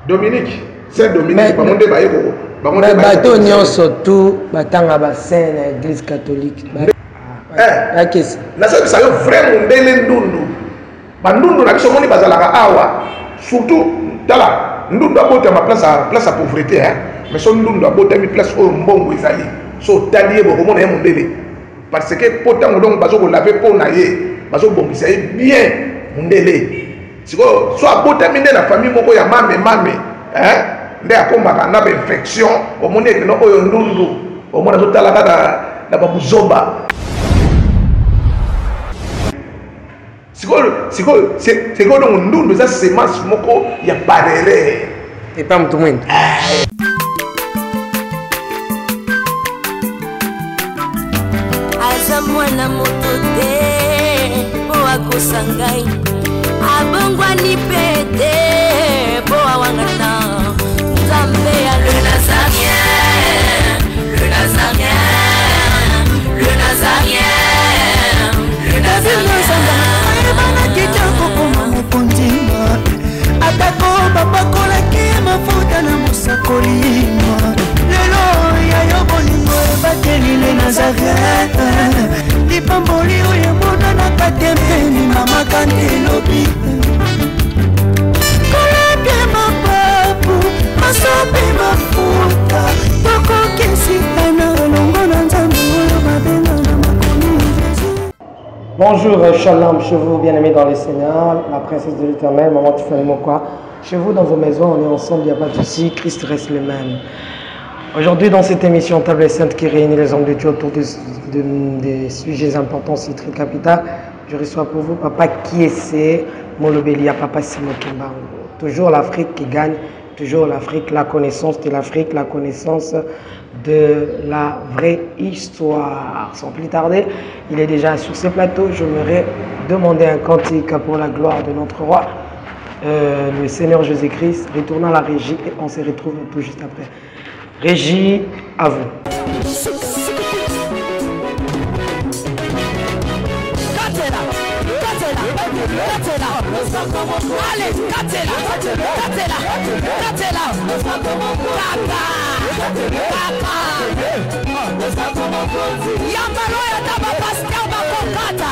Dominique, c'est Dominique, mais bateau surtout batanga bassin na l'église catholique. Na ça yo vraiment ndele ndundu. Bandundu na biso moni bazalaka awa, surtout dala ndundu abota ma place à pauvreté hein. Mais son ndundu abota mi place au mbongo ezali. So talié bo komona ya mondele. Parce que potango donc bazo ko laver po na ye, bazo bombisa bien mondele. Siko so abota mi na famille moko ya mame hein. Nde akombaka na infection omoni ke no oyo ndundu omona zo talaka na babuzoba. C'est quoi donc nous nous avons semence moko ya parere et pas tout monde. Azamwana motote po akosangai abongwa ni pete po awangana Nzambe ya le Nazarien le atako bapakolaki mafuta na mosakolima lelo ya yo bolingo ebatelile Nazareth lipamboli oyo emonanaka tempeni mamaka ndelobi kolapie mapapu masope mafuta tokokisitana elongo na Nzambe oyo babenga na makomi. Bonjour, shalom chez vous, bien-aimés dans le Seigneur, la princesse de l'éternel, maman Tiffany Mokwa. Chez vous, dans vos maisons, on est ensemble, il n'y a pas de souci, Christ reste le même. Aujourd'hui, dans cette émission Table Sainte qui réunit les hommes de Dieu autour des sujets importants, c'est très capital, je reçois pour vous Papa Kiese Molobelia, Papa Simo Kimbango. Toujours l'Afrique qui gagne, toujours l'Afrique, la connaissance de l'Afrique, la connaissance de la vraie histoire. Sans plus tarder, il est déjà sur ce plateau. Je voudrais demander un cantique pour la gloire de notre roi, le Seigneur Jésus-Christ. Retournons à la régie et on se retrouve tout juste après. Régie, à vous. Allez, Yambaloya taba pastel bakokata.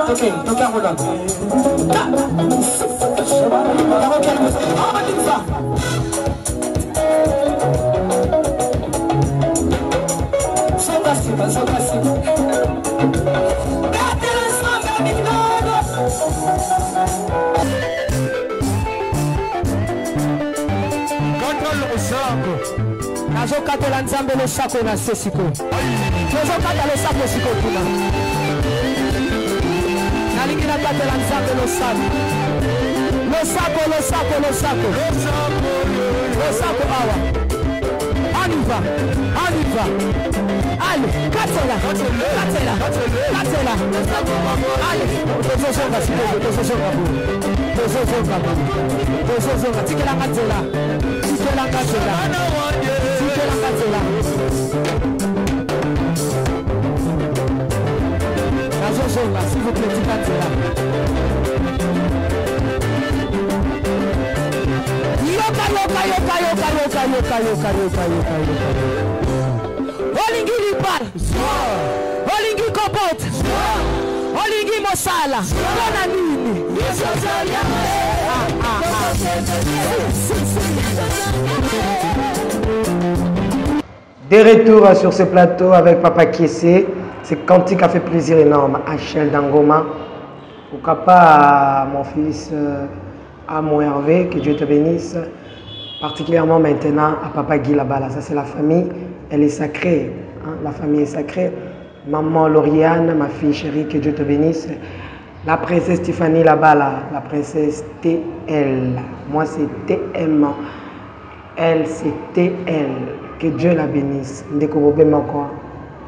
Okay, toca rolando. Nazokatela Nzambe losako na sesiko. Nazokatela losako siko kuna. Nalingi nakatela Nzambe losako. Losako awa. Aniva. Allez, katela. Allez, tozozonga siko, tozozonga. Tikela katela. S'il vous plaît, Olingi Lipal, Olingi Kopot, Olingi Mosala, Bonanini. De retour sur ce plateau avec Papa Kiese. Ce cantique a fait plaisir énorme à Chel Dangoma, au Kappa, à mon fils, à mon Hervé, que Dieu te bénisse. particulièrement maintenant à Papa Guy Labala. Ça, c'est la famille, elle est sacrée. Hein? La famille est sacrée. Maman Lauriane, ma fille chérie, que Dieu te bénisse. La princesse Tiffany Labala, la princesse TL. Moi, c'est TM. Elle, c'est TL. Que Dieu la bénisse.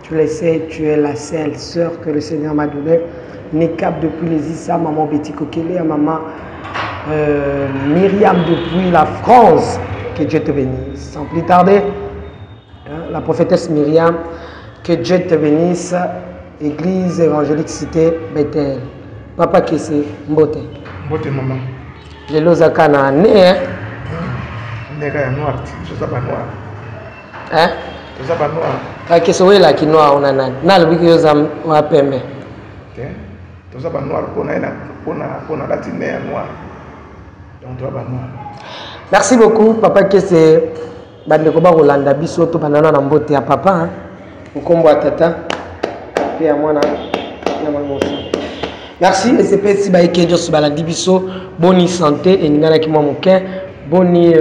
Tu le sais, tu es la seule sœur que le Seigneur m'a donnée. Nekap depuis les Issa, maman Betty Kokele, maman Myriam depuis la France. Que Dieu te bénisse. Sans plus tarder, hein, la prophétesse Myriam, que Dieu te bénisse. Église évangélique cité Bethel. Papa Kesse, Mbote. Mbote maman. Je l'ose à Cana, né, hein? Nega noir, je sais pas noir. Hein? Je sais pas noir. Ka Kesse oui là qui noir on a nan. Na le biki yozam wa pembe. Tu sais pas noir qu'on a latiné noir. Donc tu vas pas noir. Merci beaucoup Papa Kesse. Bande ko ba Rolanda biso to banana na Mbote ya papa hein. Ukombo tata. Puis à moi na ya moi aussi. Merci, et c'est petit baïké Dios balandi biso, boni santé et ngana ki momoke, boni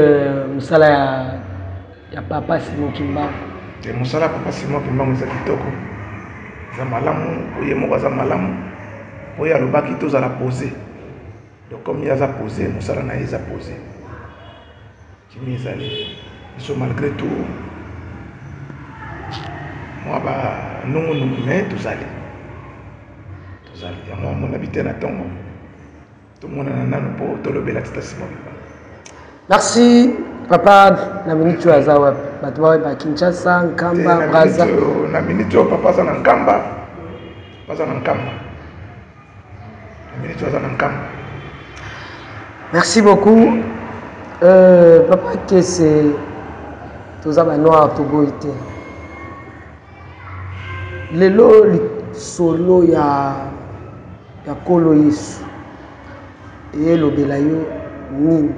musala ya papa Simon Kimba. Et musala papa Simon Kimba musa kitoko. Za malamu, oye moko za malamu. Oye alobaki to za la poser. Donc comme il y a za poser, musala na za poser. Kimi ezali. Biso malgré tout moi ba nungu mais tout allé. Merci papa na minute azawa batwa ba Kinshasa Nkamba Braza na minute papa za Nkamba papa za Nkamba na minute za Nkamba. Merci beaucoup papa Kesse toza ba noir to boité lelo solo ya kolo Yesu elobela yo nini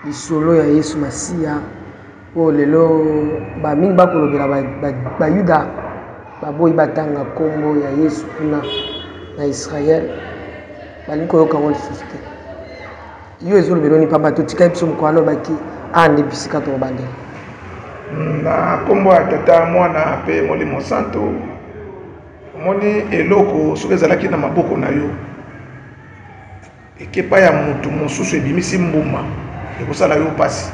lisolo ya Yesu Masiya o lelo ba mingi bakolobela ba Yuda baboyi batanga kombo ya Yesu kuna na Israël balingi koyoka ngo lisusu te yo ezolobela ni pamba totika biso mokwano baki ande bisika to bande na kombo ya tata mwana pe Molimo Santo moni eloko soki ezalaki na maboko na yo ekepa ya mutu mosusu ebimisi mbuma ekosala yo pasi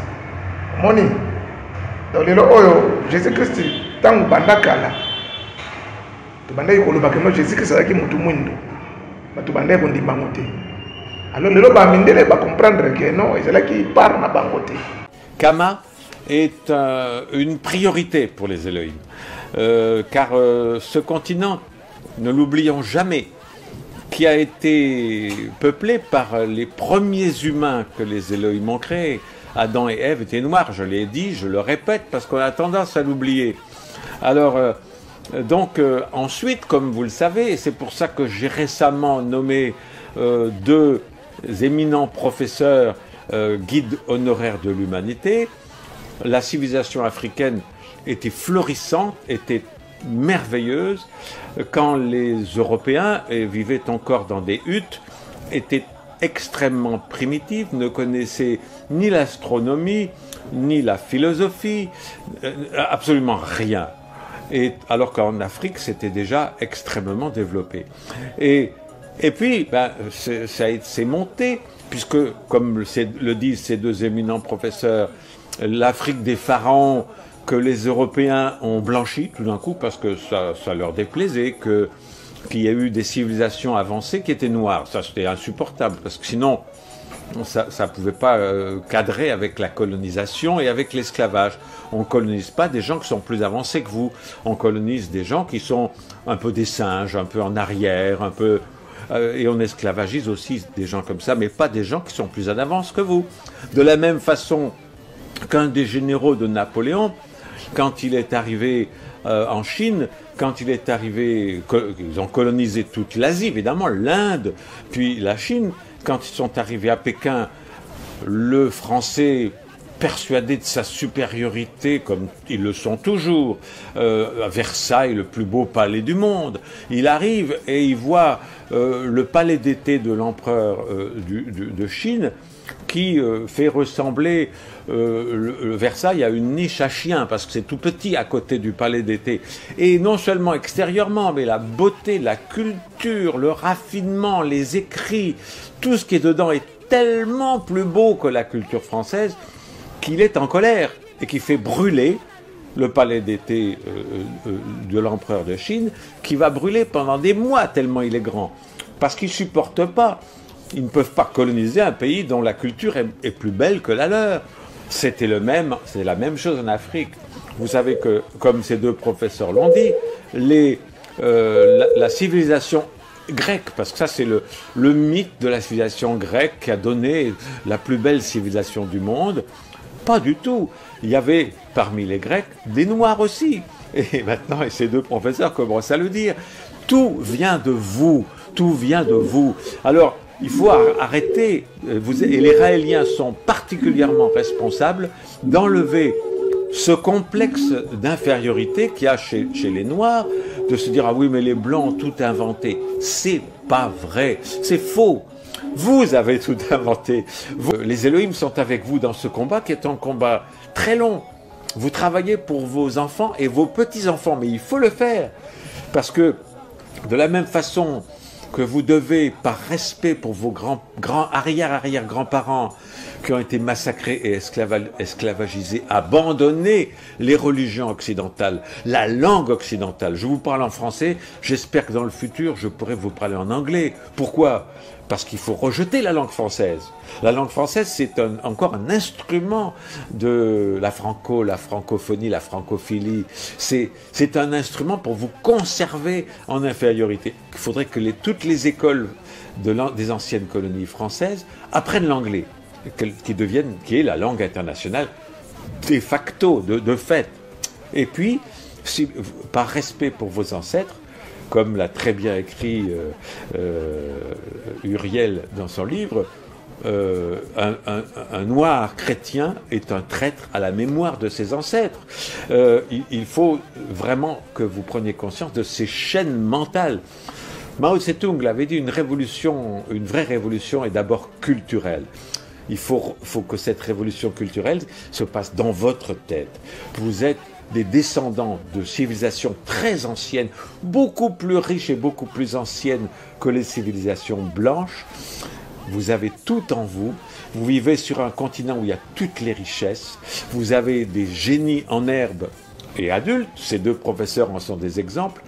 moni lelo oyo Jésus Christ ntango banda kala tobandaki koloba keno Jésus Christ azalaki mutu mwindo bato bandaki kondimbango te alors lelo bamindele bacomprendre ke non ezalaki part na bango te. Kama est une priorité pour les Elohim, car ce continent, ne l'oublions jamais, qui a été peuplé par les premiers humains que les Elohim ont créés. Adam et Ève étaient noirs, je l'ai dit, je le répète, parce qu'on a tendance à l'oublier. Alors, ensuite, comme vous le savez, et c'est pour ça que j'ai récemment nommé deux éminents professeurs guides honoraires de l'humanité, la civilisation africaine était florissante, était merveilleuse, quand les Européens vivaient encore dans des huttes, étaient extrêmement primitifs, ne connaissaient ni l'astronomie, ni la philosophie, absolument rien. Et alors qu'en Afrique, c'était déjà extrêmement développé. Et puis, c'est monté, puisque, comme le disent ces deux éminents professeurs, l'Afrique des pharaons que les Européens ont blanchi tout d'un coup parce que ça leur déplaisait, qu'il y a eu des civilisations avancées qui étaient noires. Ça, c'était insupportable, parce que sinon, ça ne pouvait pas cadrer avec la colonisation et avec l'esclavage. On ne colonise pas des gens qui sont plus avancés que vous. On colonise des gens qui sont un peu des singes, un peu en arrière, un peu... et on esclavagise aussi des gens comme ça, mais pas des gens qui sont plus en avance que vous. De la même façon qu'un des généraux de Napoléon, quand il est arrivé en Chine, quand il est arrivé, ils ont colonisé toute l'Asie, évidemment, l'Inde, puis la Chine, quand ils sont arrivés à Pékin, le français persuadé de sa supériorité, comme ils le sont toujours, à Versailles, le plus beau palais du monde. Il arrive et il voit le palais d'été de l'empereur de Chine, qui fait ressembler le Versailles à une niche à chien, parce que c'est tout petit à côté du palais d'été. Et non seulement extérieurement, mais la beauté, la culture, le raffinement, les écrits, tout ce qui est dedans est tellement plus beau que la culture française, qu'il est en colère et qui fait brûler le palais d'été de l'empereur de Chine, qui va brûler pendant des mois tellement il est grand, parce qu'il ne supporte pas. Ils ne peuvent pas coloniser un pays dont la culture est plus belle que la leur. C'est la même chose en Afrique. Vous savez que, comme ces deux professeurs l'ont dit, la civilisation grecque, parce que ça c'est le mythe de la civilisation grecque qui a donné la plus belle civilisation du monde. Pas du tout. Il y avait parmi les Grecs des Noirs aussi. Et maintenant, et ces deux professeurs commencent à le dire. Tout vient de vous. Tout vient de vous. Alors, il faut arrêter, et les Raéliens sont particulièrement responsables d'enlever ce complexe d'infériorité qu'il y a chez les Noirs, de se dire « Ah oui, mais les Blancs ont tout inventé ». C'est pas vrai, c'est faux. Vous avez tout inventé. Les Elohim sont avec vous dans ce combat qui est un combat très long. Vous travaillez pour vos enfants et vos petits-enfants, mais il faut le faire. Parce que de la même façon que vous devez, par respect pour vos arrière-arrière-grands-parents qui ont été massacrés et esclavagisés, abandonner les religions occidentales, la langue occidentale. Je vous parle en français, j'espère que dans le futur, je pourrai vous parler en anglais. Pourquoi ? Parce qu'il faut rejeter la langue française. La langue française, c'est encore un instrument de la francophonie, la francophilie. C'est un instrument pour vous conserver en infériorité. Il faudrait que toutes les écoles des anciennes colonies françaises apprennent l'anglais, qui est la langue internationale de facto, de fait. Et puis, par respect pour vos ancêtres, comme l'a très bien écrit Uriel dans son livre, un noir chrétien est un traître à la mémoire de ses ancêtres. Il faut vraiment que vous preniez conscience de ces chaînes mentales. Mao Tse-tung l'avait dit, une vraie révolution est d'abord culturelle. Il faut que cette révolution culturelle se passe dans votre tête. Vous êtes des descendants de civilisations très anciennes, beaucoup plus riches et beaucoup plus anciennes que les civilisations blanches. Vous avez tout en vous. Vous vivez sur un continent où il y a toutes les richesses. Vous avez des génies en herbe et adultes. Ces deux professeurs en sont des exemples.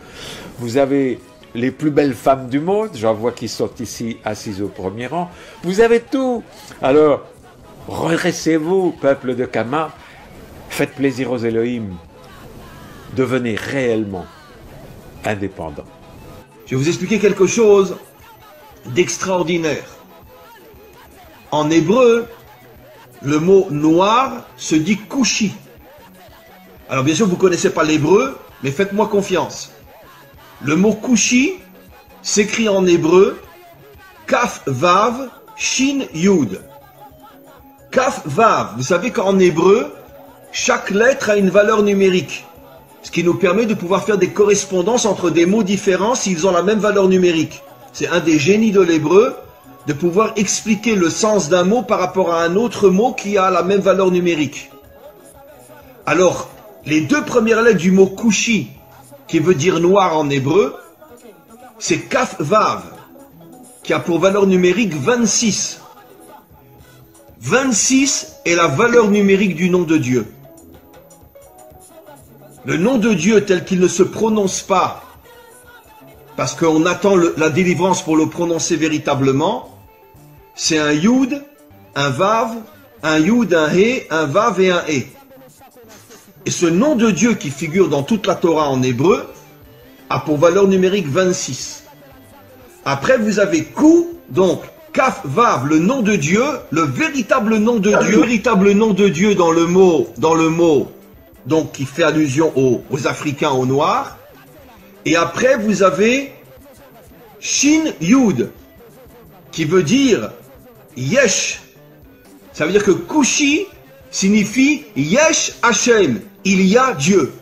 Vous avez les plus belles femmes du monde. J'en vois qui sont ici assises au premier rang. Vous avez tout. Alors, redressez-vous, peuple de Kama. Faites plaisir aux Elohim. Devenez réellement indépendant. Je vais vous expliquer quelque chose d'extraordinaire. En hébreu, le mot noir se dit kushi. Alors bien sûr, vous ne connaissez pas l'hébreu, mais faites-moi confiance. Le mot kushi s'écrit en hébreu Kaf Vav Shin Yud. Kaf Vav, vous savez qu'en hébreu, chaque lettre a une valeur numérique. Ce qui nous permet de pouvoir faire des correspondances entre des mots différents s'ils ont la même valeur numérique. C'est un des génies de l'hébreu, de pouvoir expliquer le sens d'un mot par rapport à un autre mot qui a la même valeur numérique. Alors, les deux premières lettres du mot kushi, qui veut dire noir en hébreu, c'est Kaf Vav, qui a pour valeur numérique 26. 26 est la valeur numérique du nom de Dieu. Le nom de Dieu tel qu'il ne se prononce pas, parce qu'on attend la délivrance pour le prononcer véritablement, c'est un Yud, un Vav, un Yud, un He, un Vav et un He. Et ce nom de Dieu qui figure dans toute la Torah en hébreu a pour valeur numérique 26. Après vous avez Kou, donc Kaf Vav, le nom de Dieu, le véritable nom de Dieu, le véritable nom de Dieu dans le mot, donc qui fait allusion aux Africains, aux Noirs. Et après, vous avez Shin Yud, qui veut dire Yesh. Ça veut dire que Kushi, signifie Yesh Hashem, il y a Dieu.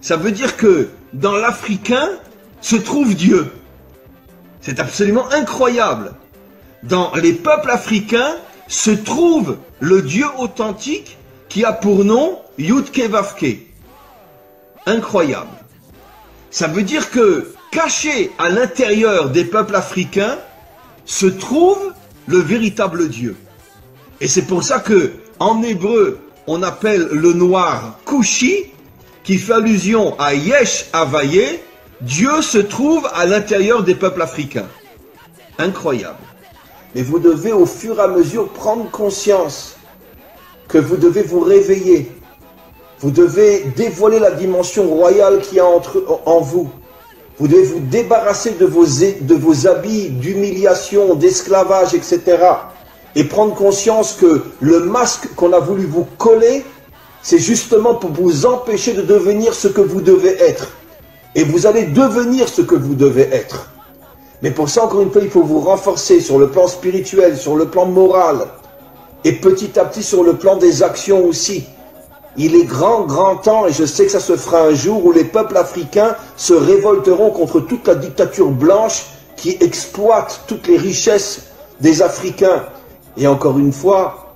Ça veut dire que dans l'africain se trouve Dieu. C'est absolument incroyable. Dans les peuples africains se trouve le Dieu authentique qui a pour nom Yudke Vavke. Incroyable. Ça veut dire que caché à l'intérieur des peuples africains se trouve le véritable Dieu. Et c'est pour ça que en hébreu on appelle le noir Kushi, qui fait allusion à Yesh Havaye, Dieu se trouve à l'intérieur des peuples africains. Incroyable. Mais vous devez au fur et à mesure prendre conscience que vous devez vous réveiller. Vous devez dévoiler la dimension royale qu'il y a en vous. Vous devez vous débarrasser de vos habits d'humiliation, d'esclavage, etc. Et prendre conscience que le masque qu'on a voulu vous coller, c'est justement pour vous empêcher de devenir ce que vous devez être. Et vous allez devenir ce que vous devez être. Mais pour ça, encore une fois, il faut vous renforcer sur le plan spirituel, sur le plan moral, et petit à petit sur le plan des actions aussi. Il est grand temps, et je sais que ça se fera un jour, où les peuples africains se révolteront contre toute la dictature blanche qui exploite toutes les richesses des Africains. Et encore une fois,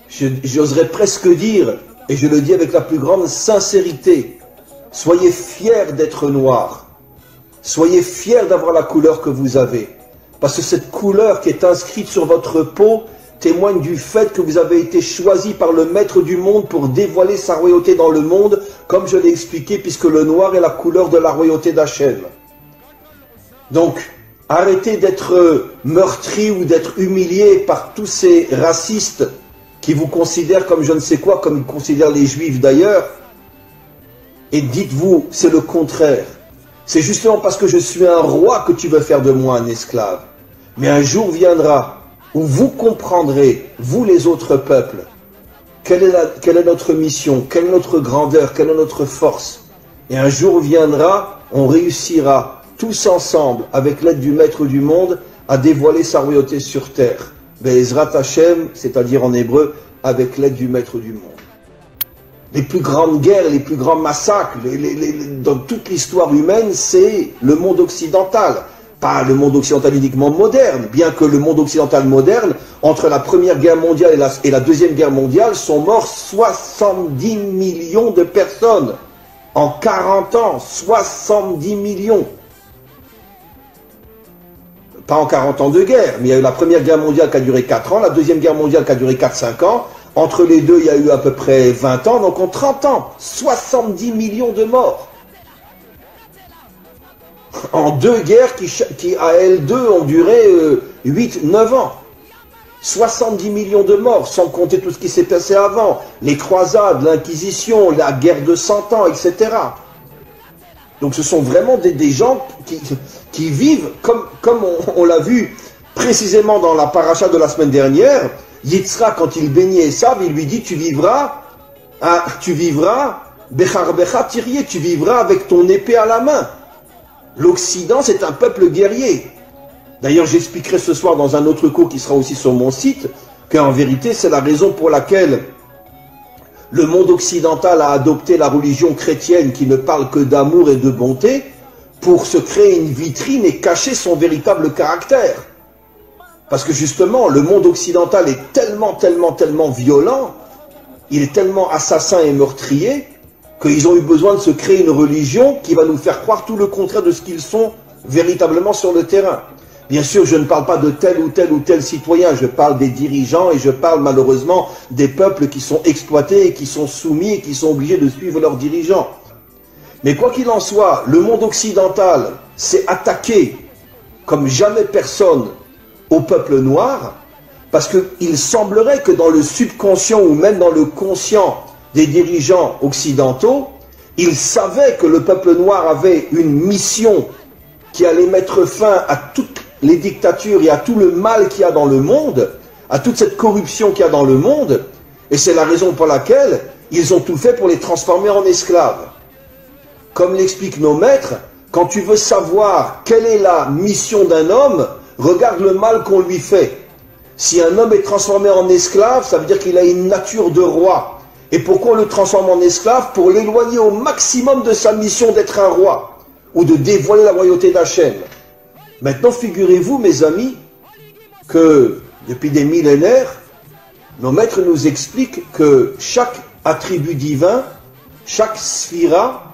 j'oserais presque dire, et je le dis avec la plus grande sincérité, soyez fiers d'être noirs. Soyez fiers d'avoir la couleur que vous avez. Parce que cette couleur qui est inscrite sur votre peau témoigne du fait que vous avez été choisi par le maître du monde pour dévoiler sa royauté dans le monde, comme je l'ai expliqué, puisque le noir est la couleur de la royauté d'Hachem. Donc, arrêtez d'être meurtri ou d'être humilié par tous ces racistes qui vous considèrent comme je ne sais quoi, comme ils considèrent les juifs d'ailleurs, et dites-vous, c'est le contraire. C'est justement parce que je suis un roi que tu veux faire de moi un esclave. Mais un jour viendra où vous comprendrez, vous les autres peuples, quelle est notre mission, quelle est notre grandeur, quelle est notre force. Et un jour viendra, on réussira tous ensemble, avec l'aide du Maître du monde, à dévoiler sa royauté sur terre. Be'ezrat Hashem, c'est-à-dire en hébreu, avec l'aide du Maître du monde. Les plus grandes guerres, les plus grands massacres, dans toute l'histoire humaine, c'est le monde occidental. Pas le monde occidental uniquement moderne, bien que le monde occidental moderne, entre la Première Guerre mondiale et la Deuxième Guerre mondiale, sont morts 70 millions de personnes. En 40 ans, 70 millions. Pas en 40 ans de guerre, mais il y a eu la Première Guerre mondiale qui a duré 4 ans, la Deuxième Guerre mondiale qui a duré 4-5 ans. Entre les deux, il y a eu à peu près 20 ans, donc en 30 ans, 70 millions de morts. En deux guerres qui à elles deux, ont duré 8-9 ans. 70 millions de morts, sans compter tout ce qui s'est passé avant. Les croisades, l'Inquisition, la guerre de 100 ans, etc. Donc ce sont vraiment des gens qui vivent, comme on l'a vu précisément dans la paracha de la semaine dernière. Yitzhak, quand il bénit Esav, il lui dit, tu vivras, Bechar Becha Tirié, tu vivras avec ton épée à la main. L'Occident, c'est un peuple guerrier. D'ailleurs, j'expliquerai ce soir dans un autre cours qui sera aussi sur mon site, qu'en vérité, c'est la raison pour laquelle le monde occidental a adopté la religion chrétienne qui ne parle que d'amour et de bonté, pour se créer une vitrine et cacher son véritable caractère. Parce que justement, le monde occidental est tellement violent, il est tellement assassin et meurtrier, qu'ils ont eu besoin de se créer une religion qui va nous faire croire tout le contraire de ce qu'ils sont véritablement sur le terrain. Bien sûr, je ne parle pas de tel ou tel citoyen, je parle des dirigeants et je parle malheureusement des peuples qui sont exploités et qui sont soumis et qui sont obligés de suivre leurs dirigeants. Mais quoi qu'il en soit, le monde occidental s'est attaqué comme jamais personne au peuple noir, parce qu'il semblerait que dans le subconscient ou même dans le conscient des dirigeants occidentaux, ils savaient que le peuple noir avait une mission qui allait mettre fin à toutes les dictatures et à tout le mal qu'il y a dans le monde, à toute cette corruption qu'il y a dans le monde, et c'est la raison pour laquelle ils ont tout fait pour les transformer en esclaves. Comme l'expliquent nos maîtres, quand tu veux savoir quelle est la mission d'un homme, regarde le mal qu'on lui fait. Si un homme est transformé en esclave, ça veut dire qu'il a une nature de roi. Et pourquoi on le transforme en esclave? Pour l'éloigner au maximum de sa mission d'être un roi, ou de dévoiler la royauté d'Hachem. Maintenant, figurez-vous, mes amis, que depuis des millénaires, nos maîtres nous expliquent que chaque attribut divin, chaque sphira,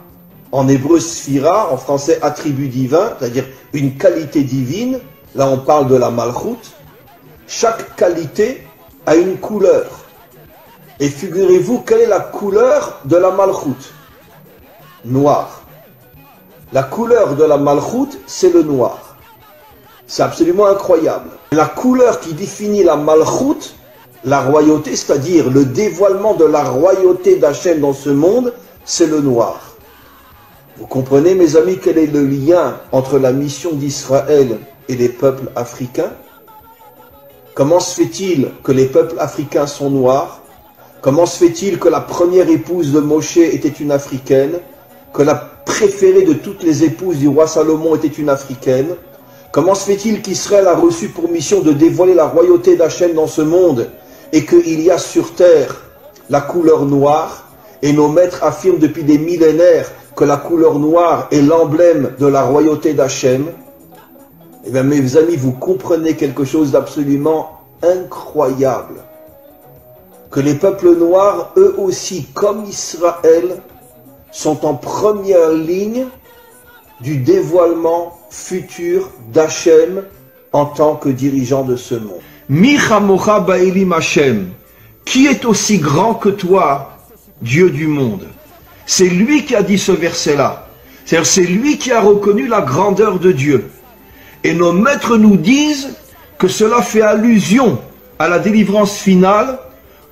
en hébreu sphira, en français attribut divin, c'est-à-dire une qualité divine, là on parle de la malchout, chaque qualité a une couleur. Et figurez-vous, quelle est la couleur de la malchout? Noir. La couleur de la malchout, c'est le noir. C'est absolument incroyable. La couleur qui définit la malchout, la royauté, c'est-à-dire le dévoilement de la royauté d'Hachem dans ce monde, c'est le noir. Vous comprenez, mes amis, quel est le lien entre la mission d'Israël et les peuples africains? Comment se fait-il que les peuples africains sont noirs? Comment se fait-il que la première épouse de Moshe était une africaine? Que la préférée de toutes les épouses du roi Salomon était une africaine? Comment se fait-il qu'Israël a reçu pour mission de dévoiler la royauté d'Hachem dans ce monde et qu'il y a sur terre la couleur noire? Et nos maîtres affirment depuis des millénaires que la couleur noire est l'emblème de la royauté d'Hachem. Eh bien, mes amis, vous comprenez quelque chose d'absolument incroyable. Que les peuples noirs, eux aussi, comme Israël, sont en première ligne du dévoilement futur d'Hachem en tant que dirigeant de ce monde. Mi chamocha ba'elim Hachem, qui est aussi grand que toi, Dieu du monde? C'est lui qui a dit ce verset-là. C'est-à-dire, c'est lui qui a reconnu la grandeur de Dieu. Et nos maîtres nous disent que cela fait allusion à la délivrance finale,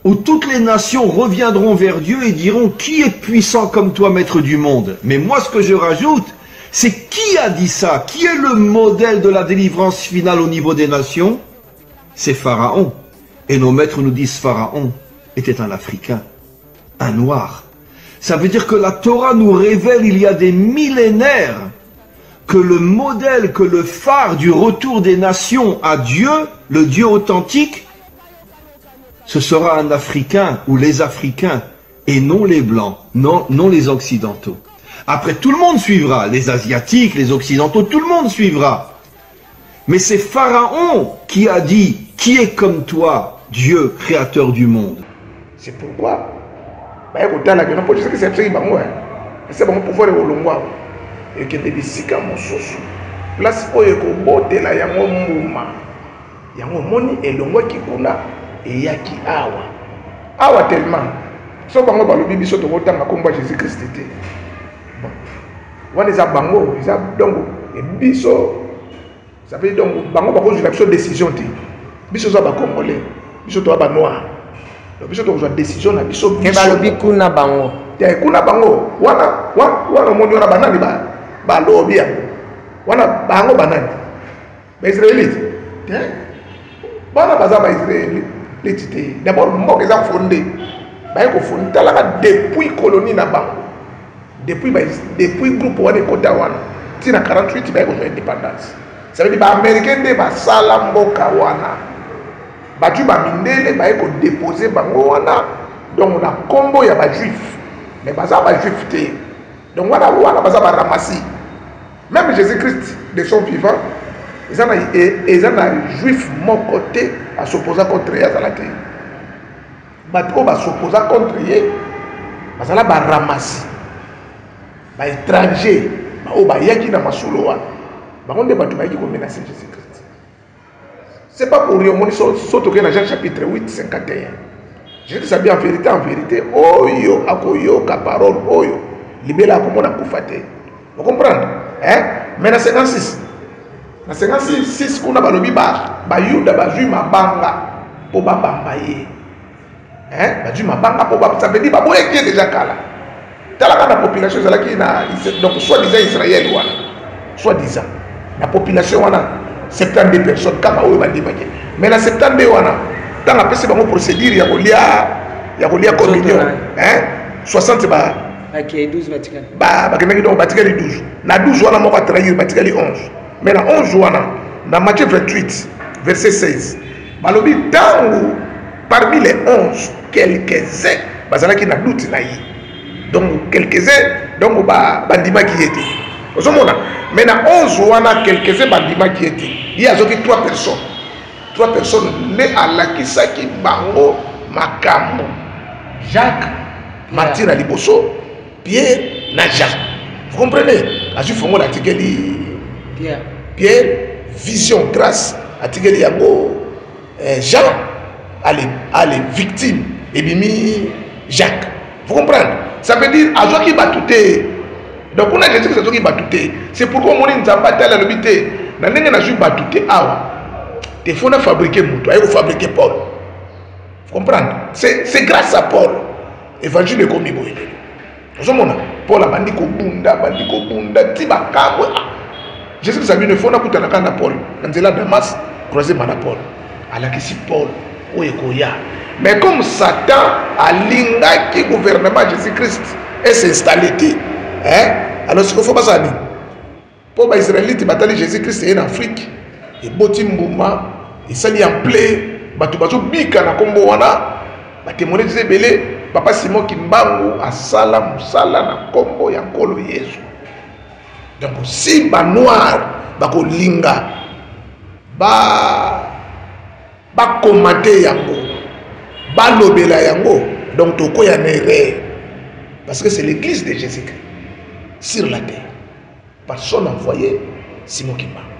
où toutes les nations reviendront vers Dieu et diront « Qui est puissant comme toi, maître du monde ?» Mais moi, ce que je rajoute, c'est qui a dit ça? Qui est le modèle de la délivrance finale au niveau des nations? C'est Pharaon. Et nos maîtres nous disent Pharaon était un Africain, un Noir. Ça veut dire que la Torah nous révèle il y a des millénaires que le modèle, que le phare du retour des nations à Dieu, le Dieu authentique, ce sera un Africain ou les Africains et non les Blancs, non les Occidentaux. Après, tout le monde suivra, les Asiatiques, les Occidentaux, tout le monde suivra. Mais c'est Pharaon qui a dit « Qui est comme toi, Dieu, créateur du monde ?» C'est pourquoi, c'est bon pouvoir et que des sika mosusu place oyo ko botela yango mbuma yango moni elongo kikuna eyaki awa tellement so bango balobi biso to botanga komba Jésus Christ te bon wana za bango za donc et biso ça veut donc bango bako la décision te biso za ba congolais biso to ba noir donc biso to décision na biso ke balobi kuna bango te kuna bango wana moni wana banani balobi wana bango banani ba israélite te bana baza ba israélite te d'abord mboka eza fondé ba ko fondé la depuis colonie na bango depuis groupe wana kota wana tina 48 ba ko indépendance ça veut dire ba américain de ba sala mboka wana ba tu ba mindele ba ko déposer bango wana donc on a combo ya ba juif mais baza ba juif te donc wana baza ba ramasser. Même Jésus-Christ, de son vivant, ils ont un juif mon côté à s'opposer contre Yazalate. Ils va s'opposer contre eux, ils vont ramasser. Les étrangers, ils vont yaki na masouloa. Ils vont menacer Jésus-Christ. Ce n'est pas pour rien, surtout que dans Jean chapitre 8, 51. Jésus dit en vérité, oyo, akoyo, ka parole, oyo, libéla comme on a koufate. Vous comprenez? Mais dans 56, kuna balobi ba yuda ba juif mabanga po ba bambaye. Ba juif mabanga po ba, ça veut dire ba boye qui déjà kala. Tala la population zala qui na donc soi-disant Israël wana. Soi-disant la population wana 72 personnes kama oyo ba dibake. Mais na 72 wana dans la pese bango procédure ya kolia communion 60 ba ok, 12 Vatican. Bakendaki donc Vatican 12. Na 12 wana moko trahir Vatican 11. Mais na 11 wana na Matthieu 28 verset 16. balobi tango parmi les 11 quelques-uns bazalaki na doute na ye donc quelques-uns donc bandimaki ye te ozomona mais na 11 wana quelques-uns bandimaki ye te ye azoki 3 personnes nde alakisaki bango makambo Jacques Martin na liboso Pierre na Jean vous comprenez azwi fongo na tikeli Pierre vision grâce atikeli yango Jean allez victime ebimi Jacques vous comprenez ça veut dire azoki batute donc on a dit que azoki batute c'est pourquoi moni nzamba tala lobité na ndenge na ju batute awa te faut na fabriquer mutu ayo fabriquer Paul vous comprenez c'est grâce à Paul évangile de komi boye ozomona Paul abandi ko bunda tiba kabwe Jésus sabi ne faut na kutana kana Paul nzela Damas croiser mana Paul alakisi Paul oyekoya mais comme Satan alingaki gouvernement Jésus-Christ et s'installer hein alors ce qu'il faut pas ça ni pour les Israélites batali Jésus-Christ en Afrique et boti mbuma et sali en play batu bazo bika na kombo wana batémoiner de belé papa Simon Kimbangu asala musala na kombo ya nkolo Yesu donc si ba noir bako linga ba commenter yango ba lobela yango donc toko ya nere parce que c'est l'église de Jésus-Christ sur la terre par son envoyé Simon Kimbangu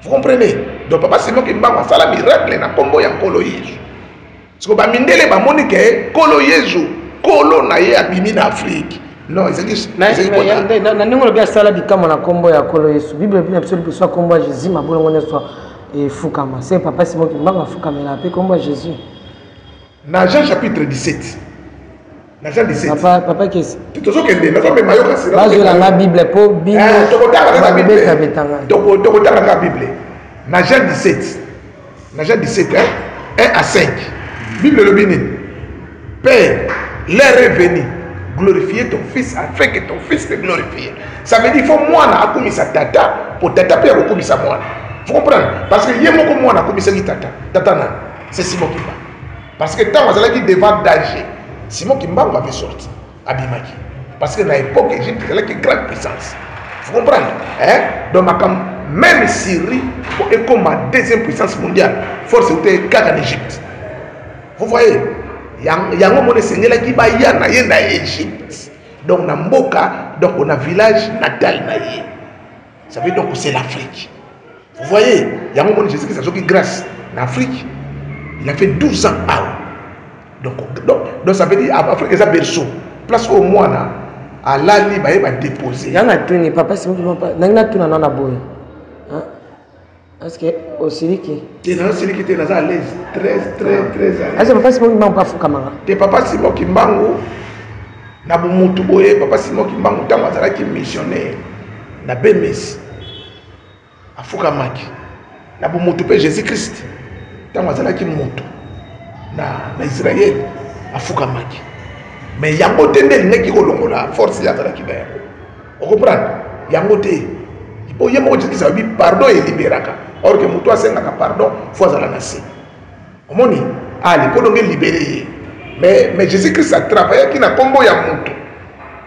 vous comprenez donc papa Simon Kimbangu asala miracle na kombo ya nkolo Yesu siko ba mindele ba monike kolo Yesu kolo na ye abimi na Afrique non ezali na ningo bien sala bikamo na kombo ya kolo Yesu Bible bien absolument soit kombo ya Jésus mabolo ngone soit et fukama c'est papa Simon Kimbangu fukama na pe kombo ya Jésus na Jean chapitre 17 na Jean 17 papa qu'est-ce tutozo kende na tombe mayoka sira bazo la Bible po bino tokotaka na Bible tokotaka na Bible na Jean 17 hein 1 à 5 Bible le bini Père l'heure est venue glorifier ton fils afin que ton fils te glorifie ça veut dire il faut moi na akumisa tata pour tata pe akumisa moi vous comprenez parce que yemoko moi na akumisa tata na c'est Simon Kimbangu parce que tant azalaki devant danger Simon Kimbangu avait sorti abimaki parce que dans l'époque Égypte azalaki grande puissance vous comprenez hein donc même Syrie est comme la deuxième puissance mondiale force était kaka en Égypte vous voyez yango mone sengela ki ba ya na ye na Égypte donc na mboka donc on a village natal na ye ça veut donc c'est l'Afrique vous voyez yango mone Jésus Christ a grâce en Afrique il a fait 12 ans donc ça veut dire Afrique est un berceau place au moins na alali ba ba déposer yana tuni papa c'est moi pas nangna tuna na boy hein est-ce que au Siliki tu dans Siliki tu es à l'aise très est-ce que papa Simon Kimbangu pas fukama te papa Simon Kimbangu na bumutu boye papa Simon Kimbangu tango azalaki missionnaire na Bemes afukamaki na bumutu pe Jésus-Christ tango azalaki mutu na Israël afukamaki mais yango te nde ngeki kolongola force ya azalaki na yango okcomprendre yango te po yemo Jésus-Christ abi pardon et libéraka or que mutu asengaka pardon faut azala na se omoni ali po donge libérer mais Jésus-Christ a travaillé qui na kombo ya mutu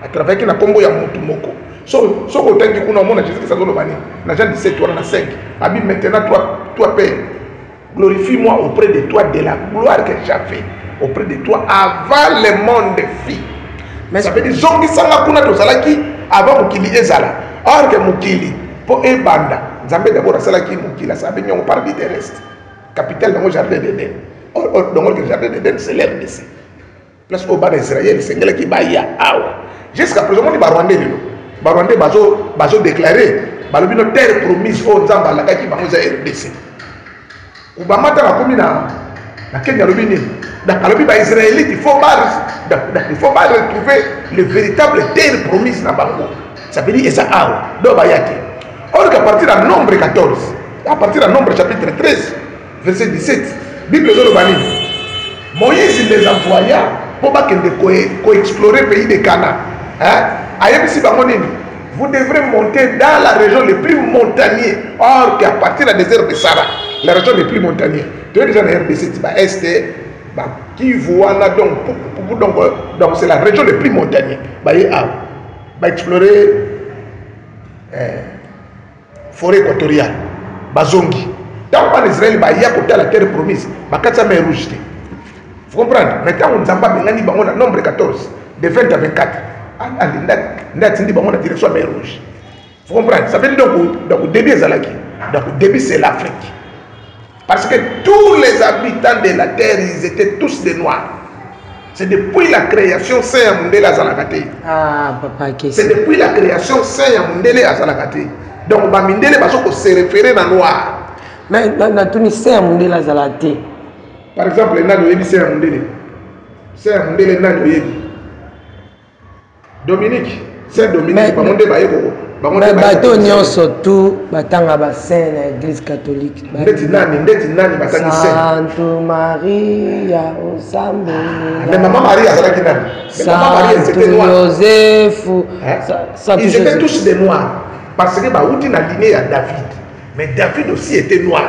a travaillé qui na kombo ya mutu moko so ko tangi kuna mona Jésus-Christ azolo bani na Jean 17 ou na 5 abi maintenant toi Père glorifie-moi auprès de toi de la gloire que j'avais auprès de toi avant le monde fit mais ça veut dire zongi sanga kuna to salaki avant mukili ezala or que mukili po ebanda nzambe d'abord asalaki mukili ça veut dire paradis terrestre capitale dans le jardin d'Éden or dans le jardin d'Éden c'est l'RDC place au bas d'Israël c'est ngela ki baya awa jusqu'à présent on dit Barwandais bazo déclarer balobi no terre promise au nzamba la ki bango za RDC ubamata na komi na Kenya lobini dans kalobi ba israélite il faut pas retrouver le véritable terre promise na bango ça veut dire eza awa do bayaki or qu'à partir de nombre 14 à partir de nombre chapitre 13 verset 17 Bible zolobani Moïse les envoya pour bakende ko explorer le pays de Canaan hein ayebisi bango nini vous devrez monter dans la région le plus montagnier or qu'à partir du désert de Sahara la région les plus montagnées. Tu es déjà dans la RDC, tu vas est, qui voit là, donc c'est la région les plus montagnées. Va explorer forêt équatoriale, Bazongi. Tant qu'en Israël, il y a la terre promise, il y a la mer rouge. Vous comprenez? Maintenant, on a un nombre 14, de 20 à 24. On a la direction de la mer rouge. Vous comprenez? Ça veut dire que au début, au début, c'est l'Afrique. Parce que tous les habitants de la terre, ils étaient tous des Noirs. C'est depuis la création Saint Mundele Azalakate. Ah, papa, c'est depuis la création Saint Mundele Azalakate. Donc, Bamindele va se référer à Noir. Mais dans tout le Saint Mundele Azalakate. Par exemple, il y a un Saint Mundele. Saint Mundele, il y a un Dominique. Saint Dominique, mais bateau n'y a surtout batanga bassin dans l'église catholique. Sainte Maria au Sambe. Mais maman Marie a qui nani? Sainte Joseph. Ils étaient tous des noirs parce que baouti na lignée à David. Mais David aussi était noir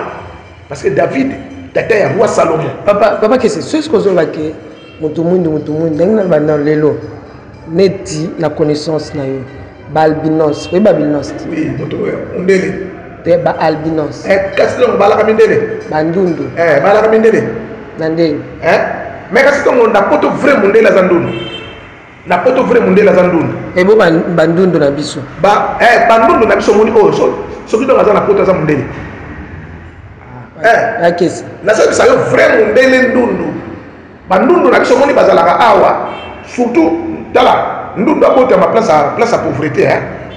parce que David était un roi Salomon. Papa, qu'est-ce que c'est ce que vous avez mutumundu dans lelo. Neti la connaissance na yo. Balbinos, oui Balbinos. Oui, on est te ba albinos. Qu'est-ce que balaka mindele? Bandundu. Balaka mindele. Nande. Mais qu'est-ce que on a poto vrai monde la zandundu? Na poto vrai monde la zandundu. Bo bandundu na biso. Bandundu na biso moni oh so kido ngaza na poto za mondele. Akesi. Na ça yo vrai mondele ndundu. Bandundu na biso moni bazalaka awa. Surtout tala ndundu abota ma place à pauvreté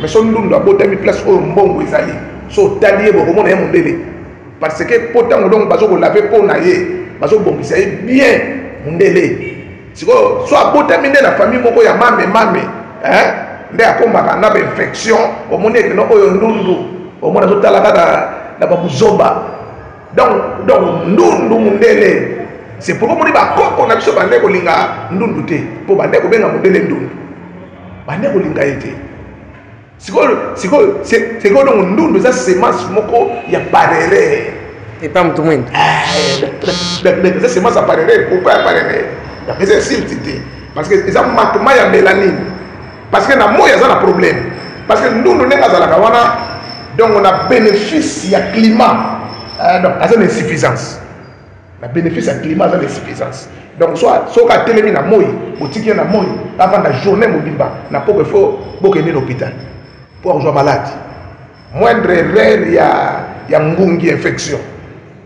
mais son ndundu abota mi place au mbongo ezali so talié bo komona mondele parce que potango donc bazo ko laver po na ye bazo bombisa bien mondele siko so abota mi na famille moko ya mame nde akombaka na infection au monde que no oyo ndundu au monde so tala na babuzoba donc ndundu mondele c'est pour que ba koko na biso bande ko linga ndundu te po bande ko benga mondele ndundu bande ko linga ete siko donc ndundu za semence moko ya parere et pas mtu mwindi ça semence à parere pourquoi parere ya pesa siltité parce que ça manquement ya mélanine parce que na moya za na problème parce que ndundu nenga za la kawana donc on a bénéfice ya climat donc ça une insuffisance. La bénéfice à climat dans l'insuffisance. Donc soit ka telemi na moi, botiki na moi, avant la journée mobimba, na pas que faut boke ni l'hôpital pour avoir malade. Moindre erreur ya ngungi infection.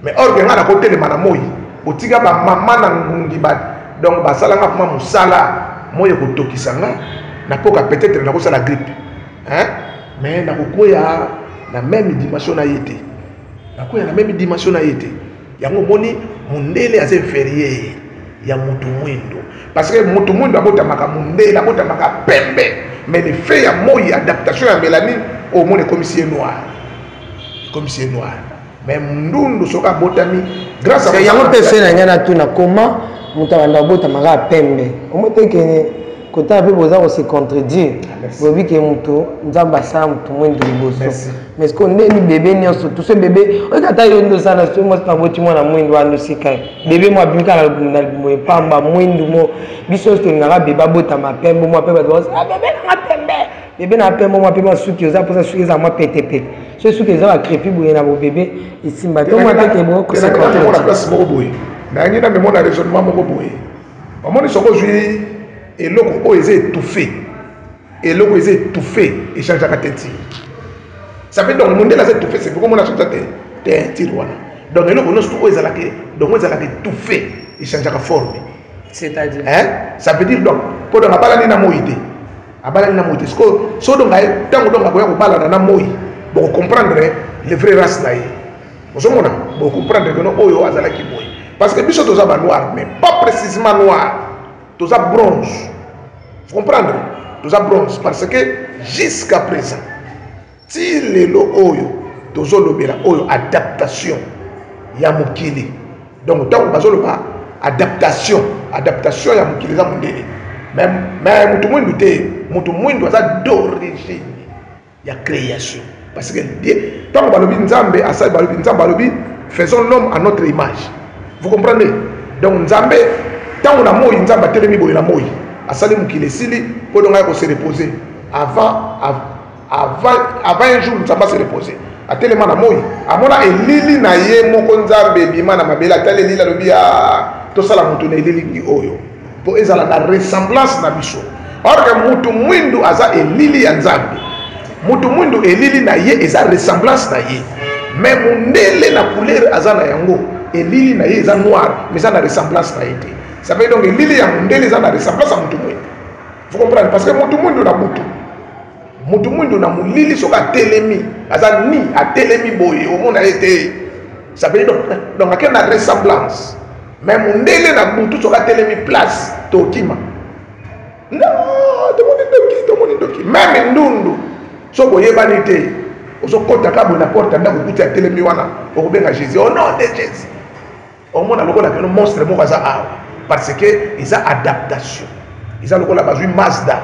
Mais or que na ko telema na moi, botika ba mama na ngungi ba donc ba sala nga kuma musala, moi ko tokisanga na poka peut-être na ko sala grippe. Mais na ko koya na même dimension na yete. Na koya na même dimension na yete. Yango moni mundele assez inférieur ya mutu mwindo parce que mutu mwindo abota maka mundele abota maka pembe mais le fait ya moi adaptation ya mélanine au monde commissaire noir mais ndundu soka botami grâce à yango pe fait na ngana tuna comment mutu abanda bota maka pembe omoteke kota pe boza se contredire bobi ke mutu nzamba sa mutu mwindo liboso mais ce qu'on est ni bébé ni tout ce bébé okata yo ndo sana so mo pa boti mwana mwindo ando sika bébé mo abimika na mo pamba mwindo mo biso to ngara bébé bota ma pembe mo pembe do bébé na pembe mo pembe suki oza posa suki za mo pete so suki za ba crépi boye na bo bébé isimba to mo pete bo ko sa côté mo la place mo boye na ngina me mo na raisonnement mo boye o mo ni soko jui eloko o eze étouffé eloko eze étouffé et change la tête. Ça veut donc monde là c'est étouffé c'est pourquoi on a sorti t'es un tiroir. Donc eloko no sto o eza la que donc o eza la étouffé et change la forme. C'est-à-dire ça veut dire donc pour donc abala ni na moïté. Abala ni na moïté. So donc ay tango donc akoya ko bala na moï. Pour comprendre les vraies races là. Vous comprenez? Pour comprendre que no oyo azala ki moï. Parce que biso toza ba noir mais pas précisément noir. Toza bronze. Vous comprenez? Toza bronze parce que jusqu'à présent si lelo oyo tozolobela oyo adaptation ya mokili donc tant bazoloba adaptation ya mokili za mondele mais mutu mwindu aza d'origine ya création parce que tant balobi nzambe asali balobi nzambe balobi faisons l'homme à notre image. Vous comprenez? Donc Nzambe tant on a moi Nzamba telemi boy na moi asali mukile sili pour donc se reposer avant un jour Nzamba se reposer a tellement na moi amona elili na ye moko Nzambe bima na mabela taleli la lobi a to sala mutu na elili ni oyo pour ezala na ressemblance na biso or que mutu mwindu aza elili ya Nzambe mutu mwindu elili na ye eza ressemblance na ye mais mundele na couleur aza na yango elili na ye eza noir mais ça na ressemblance na ye. Ça veut donc l'île ya mundele za na ressemblance à mutu mwindu. Vous comprenez parce que mutu mwindu na butu. Mutu mwindu na mulili soka telemi, aza ni a telemi boye au monde a été. Ça veut donc à quelle ressemblance. Mais mundele na butu soka telemi place tokima. Non, to moni doki. Même ndundu so boye banité. Oso kota kabo na porte ndako kutia telemi wana okobenga Jésus. Au nom de Jésus. Au monde a lokola que monstre mo kaza awa. Parce que ils ont adaptation. Ils ont le bazui Mazda,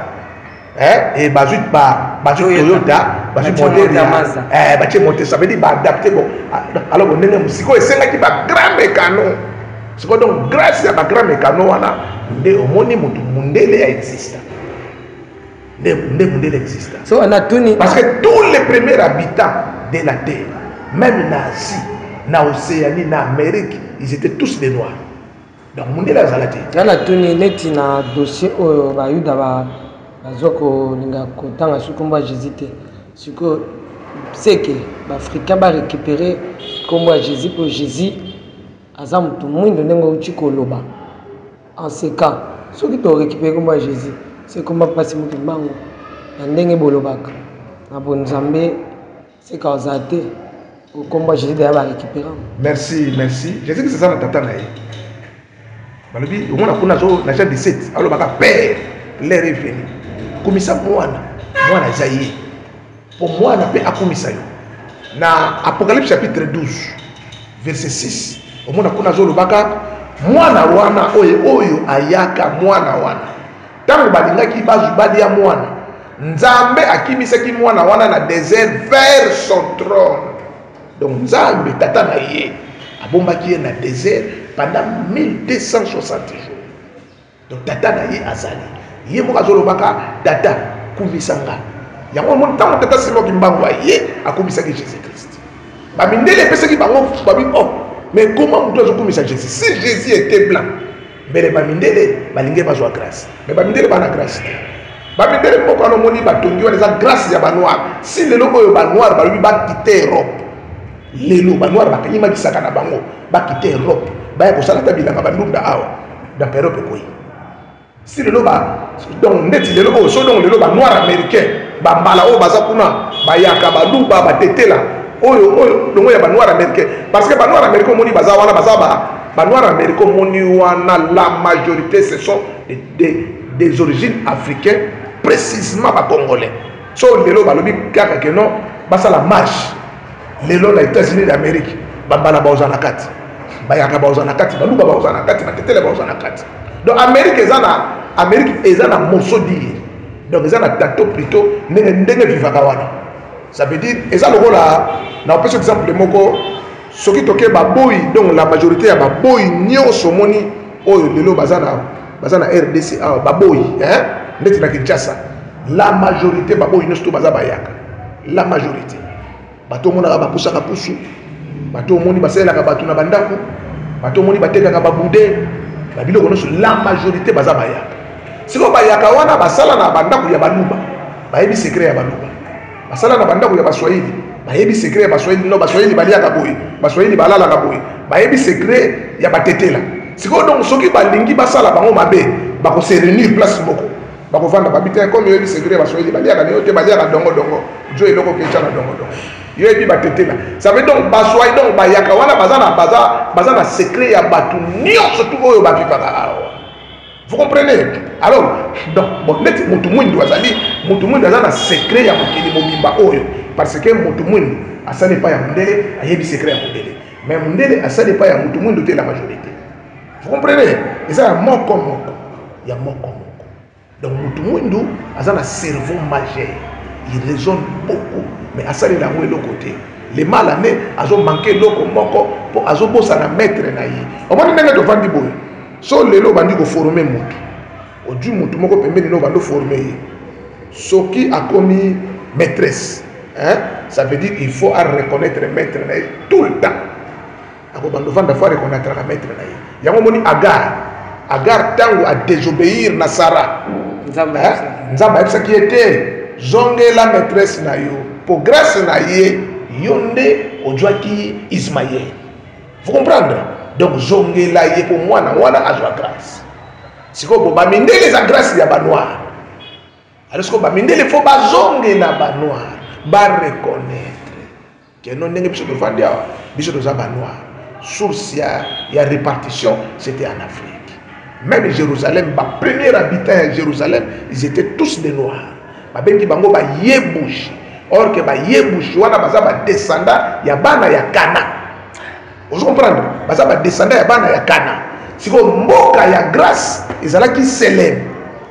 et bazui Toyota, bazui Modena, bazui monter ça veut dire adapter bon. Alors on est musico et c'est là qui va grand mécano. C'est quoi donc grâce à ma grand mécano wana, de omoni mutu mundele existe. De mundele existe. So on a tout parce que tous les premiers habitants de la terre, même en Asie, en Océanie, en Amérique, ils étaient tous des noirs. Donc mundela zalati kana tuni neti na dossier oyo ba yuda ba bazoko linga kotanga sukomba Jésus te siko seke ba africain ba récupérer komba Jésus pour Jésus aza mutu mwindo nengo uchiko loba en ce cas soki to récupérer komba Jésus c'est komba pasi mutu mango na ndenge bolobaka na bonzambe c'est causate au komba Jésus de ba récupérer. Merci Jésus que c'est ça na tata na ye balobi omona kuna zo na Jean 17 alors baka père l'air est venu komisa mwana zaye pour mwana pe akomisa yo na Apocalypse chapitre 12 verset 6 omona kuna zo lobaka mwana wana oyo ayaka mwana wana tango balingaki bazubali ya mwana Nzambe akimisaki mwana wana na désert vers son trône. Donc Nzambe tata na ye abombaki ye na désert pendant 1260 jours. Donc tata na ye azali ye moka zolobaka tata kumisanga yango mon temps tata simo kimbangwa ye akumisaki Jésus Christ bamindele pesaki bango babi oh mais comment on doit kumisa Jésus si Jésus était blanc mais les bamindele balingé bazwa grâce mais bamindele bana grâce bamindele moko no moni batongi wana grâce ya ba noir si le logo yo ba noir ba lui ba quitter Europe lelo ba noir ba kanyima kisaka na bango ba quitter Europe baya kosala tabilanga bandunda awa da Europe koyi si le loba donc neti le logo so donc le loba noir américain ba mbala o baza kuna ba yaka ba luba ba tetela oyo donc ya ba noir américain parce que ba noir américain moni baza wana baza ba noir américain moni wana la majorité ce sont des origines africaines précisément ba congolais so le loba lobi kaka que non basa la marche les lois des États-Unis d'Amérique bambala ba ozana kati bayaka ba ozana kati baluba ba ozana kati batetele ba ozana kati donc Amérique ezana mosodi donc ezana tato plutôt ndenge vivaka wana ça veut dire eza lokola na opesa exemple moko soki toke baboyi donc la majorité ya baboyi nyonso moni oyo lelo bazana RDC baboyi hein ndeti na Kinshasa la majorité baboyi nyonso baza bayaka la majorité bato mona ba pusaka pusu bato moni baselaka bato na bandako bato moni batekaka babude babilo kono la majorité baza bayaka siko bayaka wana basala na bandako ya baluba bayebi secret ya baluba basala na bandako ya baswahili bayebi secret ya baswahili no baswahili baliaka boye baswahili balala ka boye bayebi secret ya batetela siko donc soki balingi basala bango mabe bako se réunir place moko bako vanda babita comme yebi secret ya baswahili baliaka ne yote baliaka dongo jo eloko kecha na dongo yebi batetela ça veut donc baswahili donc bayaka wana baza na secret ya batu nyonso tout oyo bakifaka awa. Vous comprenez? Alors, donc, bon, net mutu mwindu azali, mutu mwindu azana secret ya mokili mobimba oyo, parce que mutu mwindu asane pas ya mundele, ayebi secret ya mundele. Mais mundele asane pas ya mutu mwindu te la majorité. Vous comprenez? Et ça ya moko moko, ya moko moko. Donc mutu mwindu azana cerveau majeur, il raisonne beaucoup, mais asane la mwe le côté. le mal ane azo manquer loko moko po azo bosa na maître na ye omoni ndenge to vandi boye so lelo bandi ko former mutu odu mutu moko pembeni no bando former ye soki akomi maîtresse hein ça veut dire il faut reconnaître maître na ye tout le temps ako bando vanda faut reconnaître la maître na ye yango moni Agar tango a désobéir na Sarah nzamba ça qui était zonge la maîtresse na yo pour grâce na ye yonde ojwaki Ismaël vous comprendre donc zonge la ye pour moi na wana azwa grâce siko bo ba mindele za grâce ya ba noir alors siko ba mindele faut ba zonge na ba noir ba reconnaître que non ndenge biso to vandia biso to za ba noir source ya répartition c'était en Afrique. Même Jérusalem, les premiers habitants de Jérusalem, ils étaient tous des noirs. Babengi bango ba yebouchi. Or que ba yebouchi wana baza ba descendant ya bana ya Kana. Vous comprenez? Baza ba descendant ya bana ya Kana. Siko mboka ya grâce, ezalaki célèbre.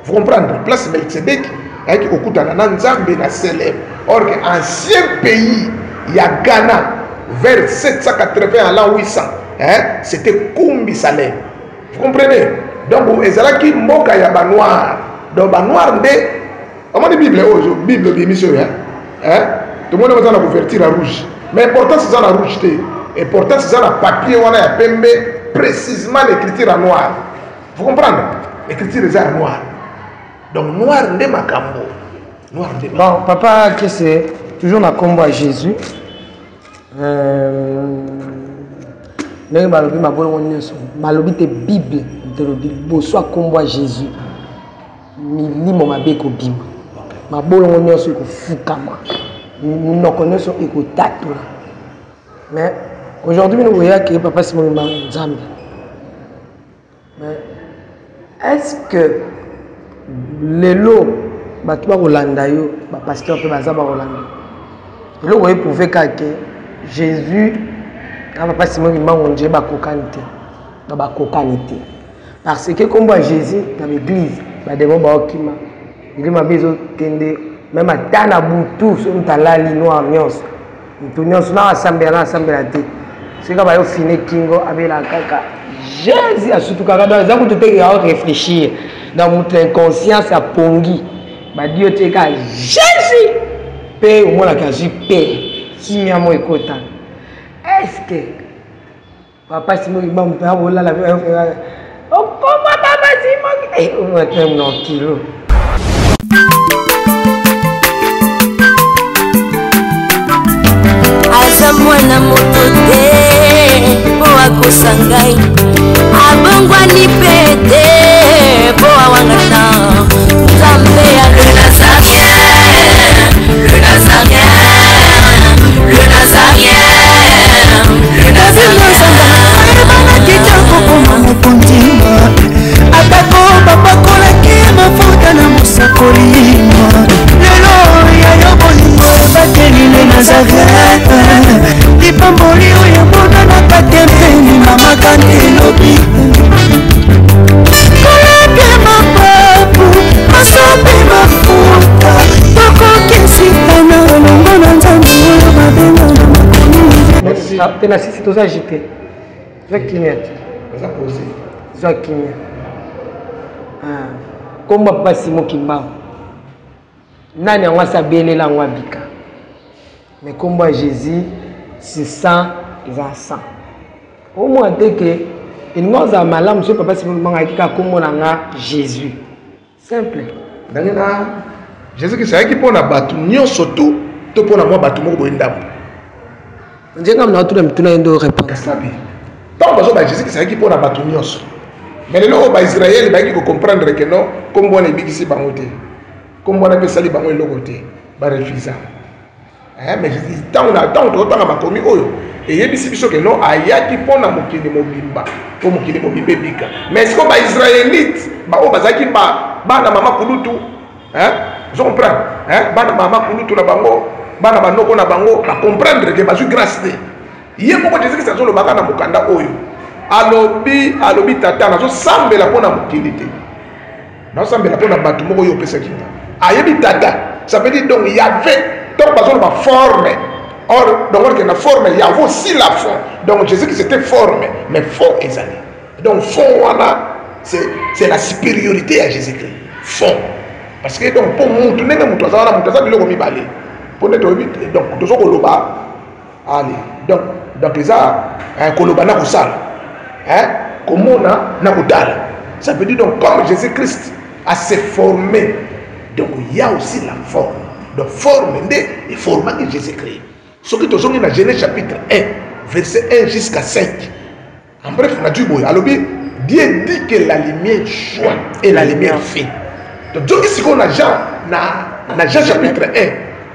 Vous comprenez? Place Melchizedek, ayaki okutana na Nzambe na célèbre. Or que ancien pays ya Ghana vers 780 à l'an 800, hein, c'était Kumbi Salem. Vous comprenez? Donc ezalaki mboka ya ba noir. Donc ba noir nde amoni Bible ozo Bible bi mission hein tout le monde va na couverture rouge mais important c'est ça la rouge té important c'est ça la papier wana ya pembe précisément l'écriture en noir. Vous comprenez? L'écriture est en noir. Donc noir nde makambo. Noir nde. Bon papa que c'est toujours na combo à Jésus. Ndenge balobi mabolo nyonso balobi te Bible soit combo à Jésus milimo mabe ko bima mabolo nyonso ko fukama nous connaissons ko tatula mais aujourd'hui nous voyons que papa Simon Nzambe mais est-ce que lelo bato ba Rolanda yo ba pasteur pe baza ba Rolanda lelo voyez prouver que Jésus papa Simon Nzambe ba kokanité ba kokanité parce que comme Jésus dans l'église ba démon ba okima il m'a besoin kende même à na butu so ntalali no ambiance ntunyo na assemblée la tête c'est quand ba yo fini kingo abela kaka Jésus a surtout kaka dans zaku te à réfléchir dans notre inconscience a pongi ba Dieu te ka Jésus pe au moins la kaji pe si mi amo ekota est-ce que papa Simon il m'a pas voilà la oh comment papa Simon eh on va te non kilo aza mwana moto te po akosa ngai abongwani pe te po awangata Nzambe ya le Nazarien le Nazarien le Nazarien le Nazarien ebana kitoko koma mokondima atako bapakolaki mafuta na mosakolima lelo yayo bolingo ebateli le Nazareth lipamboli oyo monanaka te mpeni mamaka ndelobi kolaki mapapu masopi mafuta tokokisitana elongo na Nzambe oyo babenga na makomi tena sisi toza agité toza kimia te toza kimia komba papa Simon Kimbangu nani yango asabelela yango abika mais kombo ya Jésus c'est sang eza sang au moins te ke elingi ozala malamu so papa Simon Kimbangu ayaki kaka kombo na nga Jésus simple ndenge na Jésus Christ ayaki mpona bato nyonso to mpona mwa bato moko boye ndambo njenga mna watu na mituna endo répondre tant bazo ba Jésus Christ ayaki mpona bato nyonso mais lelo oyo baisraele bayaki kocomprendre ke non kombo wana ebikisi bango te kombo wana mpe esali bango eloko te barefusa mais ntango tokotanga makomi oyo eyebisi biso ke non ayaki mpona mokili mobimba mpo mokili mobimba ebika mais siko baisraélite baoyo bazalaki bana mama kulutu je comprends bana mama kulutu na bango bana banoko na bango bacomprendre ke bazwi grâce te ye moko Jésus Christ azolobaka na mokanda oyo alobi tata nazosambela mpona mokili te nazosambela mpona bato moko oyo opesaki nga ayebi tata ça veut dire donc il y avait donc bazoloba forme Or, donc, il y a forme, il y a aussi la fond. Donc, Jésus qui c'était forme, mais fond est allé. Donc, fond, voilà, c'est la supériorité à Jésus-Christ. Fond. Parce que, donc, pour nous, tout le monde, tout le monde, pour nous, donc, tout le monde, allez. Donc, il y a un koloba na kusala. Comment na kudala. Ça veut dire, donc, comme Jésus-Christ a se formé, donc, il y a aussi la forme. Donc, forme, et forme de Jésus-Christ. Ce qui est dans Genèse chapitre 1, verset 1 jusqu'à 5. En bref, on a dit, alors, Dieu dit que la lumière soit et la lumière fait. Donc, si on a Jean chapitre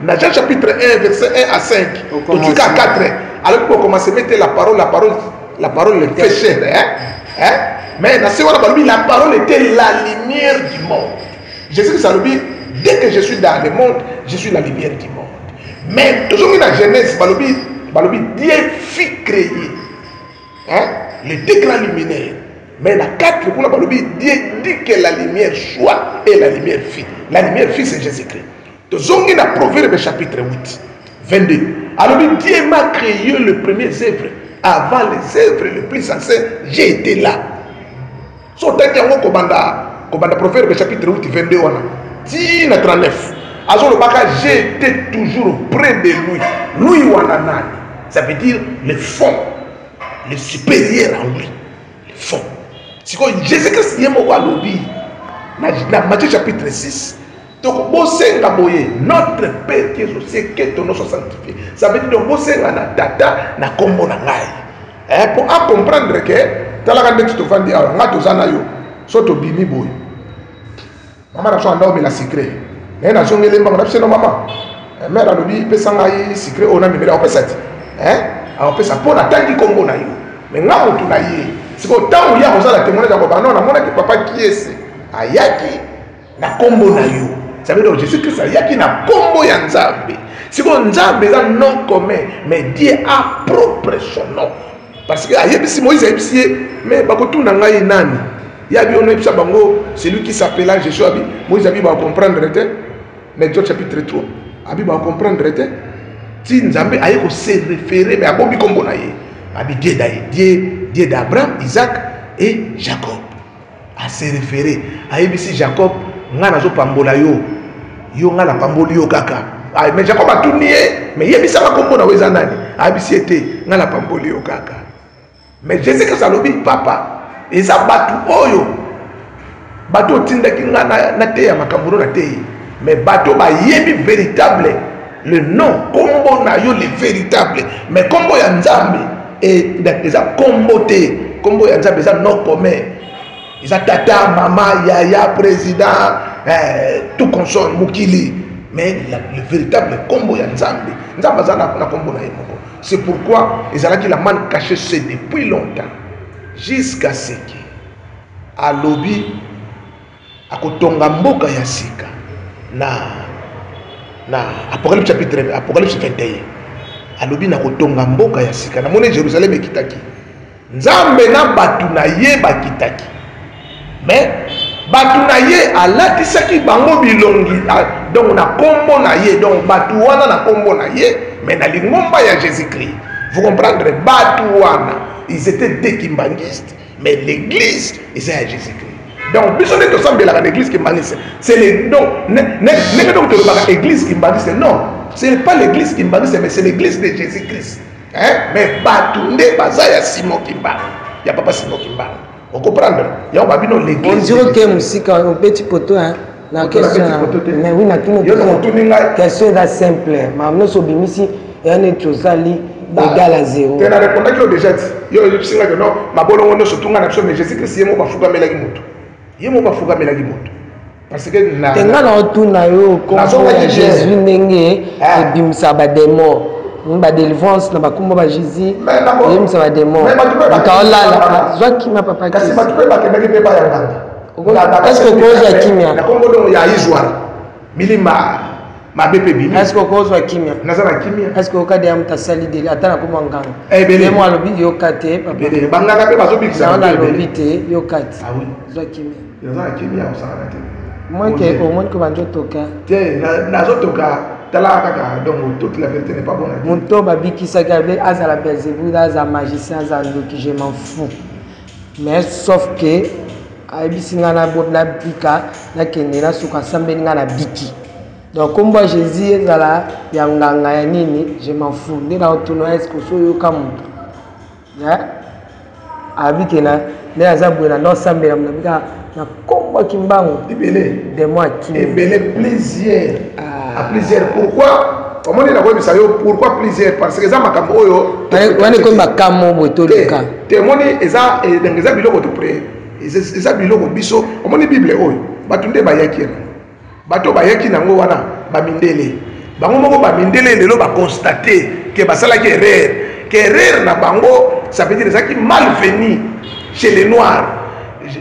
1, dans Jean chapitre 1, verset 1 à 5, donc jusqu'à 4, alors pour commencer à mettre la parole fait chair. Mais dans la parole était la lumière du monde. Jésus ça dit, dès que je suis dans le monde, je suis la lumière du monde. Mais toujours dans la Genèse, Dieu fit créer les deux grands luminaires. Mais dans 4, Dieu dit que la lumière soit et la lumière fit. La lumière fit, c'est Jésus-Christ. Donc, dans Proverbe chapitre 8, 22. Alors, Dieu m'a créé le premier œuvre. Avant les œuvres les plus sensées, j'ai été là. Sur le Proverbe chapitre 8, 22, 39. J'ai été toujours près de lui. Lui, ça veut dire le fond, le supérieur en lui. Le fond. C'est comme Jésus-Christ, dans Matthieu chapitre 6. Donc, notre Père qui est au ciel, que ton nom soit sanctifié. Ça veut dire que vous êtes na tata na kombo na ngai. Pour comprendre que talaka ndeti to vandi awa ngato zana yo soto bimi boy. Maman na so anda o la secret. Mais na so ngele mbango na pse no mama. Mère alobi pesa ngai secret ona mi mera opesati. A opesa pona tangi kombo na yo. Mais ngamo tu na ye. Siko tangu ya kozala témoignage ya baba non na mona ki papa qui est ayaki na kombo na yo. Ça veut dire que Jésus-Christ a yaki na kombo ya Nzambe. Si on Nzambe est un nom commun, mais Dieu a propre son nom. Parce que si Moïse a dit, mais bakotu nangai nani. Il y a bien bango, celui qui s'appela Jésus abi. Moïse abi va comprendre mais Jean chapitre 3. Abi va comprendre si Nzambe a yeko se référer mais abobi kombo na ye. Abi Dieu d'Abraham, Isaac et Jacob. A se référer. Ayebi si Jacob ngana zo pambola yo. Yo ngana pamboli yo kaka. Mais Jacob a tout nié. Mais il y a mis ça comme on a dit. Abisiété, on a la pamboli au kaka. Mais Jésus que ça lobby papa. Et ça batu oyo. Bateau tinda ki na te ya makamuro na te. Mais bateau ba yebi véritable. Le nom combo na yo le véritable. Mais combo ya Nzambe et déjà combo te. Combo ya Nzambe ça non commun. Ils ont tata, maman, yaya, président, tout consonne, Mukili. Mais le véritable combo ya Nzambe. Nzambe na combo na yemoko. C'est pourquoi ils ont la manne cachée c'est depuis longtemps. Jusqu'à ce que à lobby à kotonga mboka ya sika na Apocalypse chapitre 21. À lobby na kotonga mboka ya sika na mone Jérusalem ekitaki. Nzambe na batu na ye bakitaki. Mais batu na ye alatisaki bango bilongi donc na kombo na ye donc batu wana na kombo na ye mais na lingomba ya Jésus-Christ. Vous comprendrez batu wana ils étaient des kimbangistes mais l'église c'est à Jésus-Christ. Donc biso ne tosambela la l'église kimbangiste c'est les donc ne donc te l'église kimbangiste non ce n'est pas l'église kimbangiste mais c'est l'église de Jésus-Christ. Mais batu nde bazaya Simon Kimba ya papa Simon Kimba. On comprend. Il y a l'église. On dirait que musique un petit poteau hein. La question mais oui na question est simple. Maintenant so bimisi et un etozali égal à 0. Tu as répondu que déjà yo singa que non mabolo ngono so tunga na biso mais Jésus Christ yemo bafuka melaki moto. Yemo bafuka melaki moto. Parce que na tenga na otuna yo comme Jésus ndenge ebimisa ba démon. Ba délivrance na bakumba ba Jésus yem ça va démon kaola zwa kimia papa kasi batupe bakendaki pe ba yanganga est-ce que cause ya kimia na kombo do ya izwara milima mabepe bimi est-ce que cause ya kimia nazana kimia est-ce que okade ya mutasali deli atana ko manganga bele mo alobi yo kate papa bele bangaka pe bazo bikisa na alobi te yo kate ah oui zwa kimia nazana kimia osana te moi que au moins que banjo toka te nazo toka tala kaka donc toute la vérité n'est pas bonne. Monto babiki sagabe azala Belzébuth azala magicien azala ndoki je m'en fous. Mais sauf que abisinga na bot na bika na kende na suka sambeli na biki. Donc comme moi Jésus ezala ya nganga ya nini je m'en fous. Ndina otono est-ce que so yoka mutu. Ya abikena ne azabwela no sambela mnabika na komba kimbango ibele de moi qui ibele plaisir à plaisir. Pourquoi comment on a ça yo pourquoi plaisir parce que ça makambo oyo wane ko makamo botolika te moni eza ndengeza biloko to pre eza biloko biso omoni bible oyo batunde bayaki bato bayaki nango wana bamindele bango moko bamindele lelo ba constater que basala ki erreur na bango ça veut dire ça qui malvenu chez les noirs.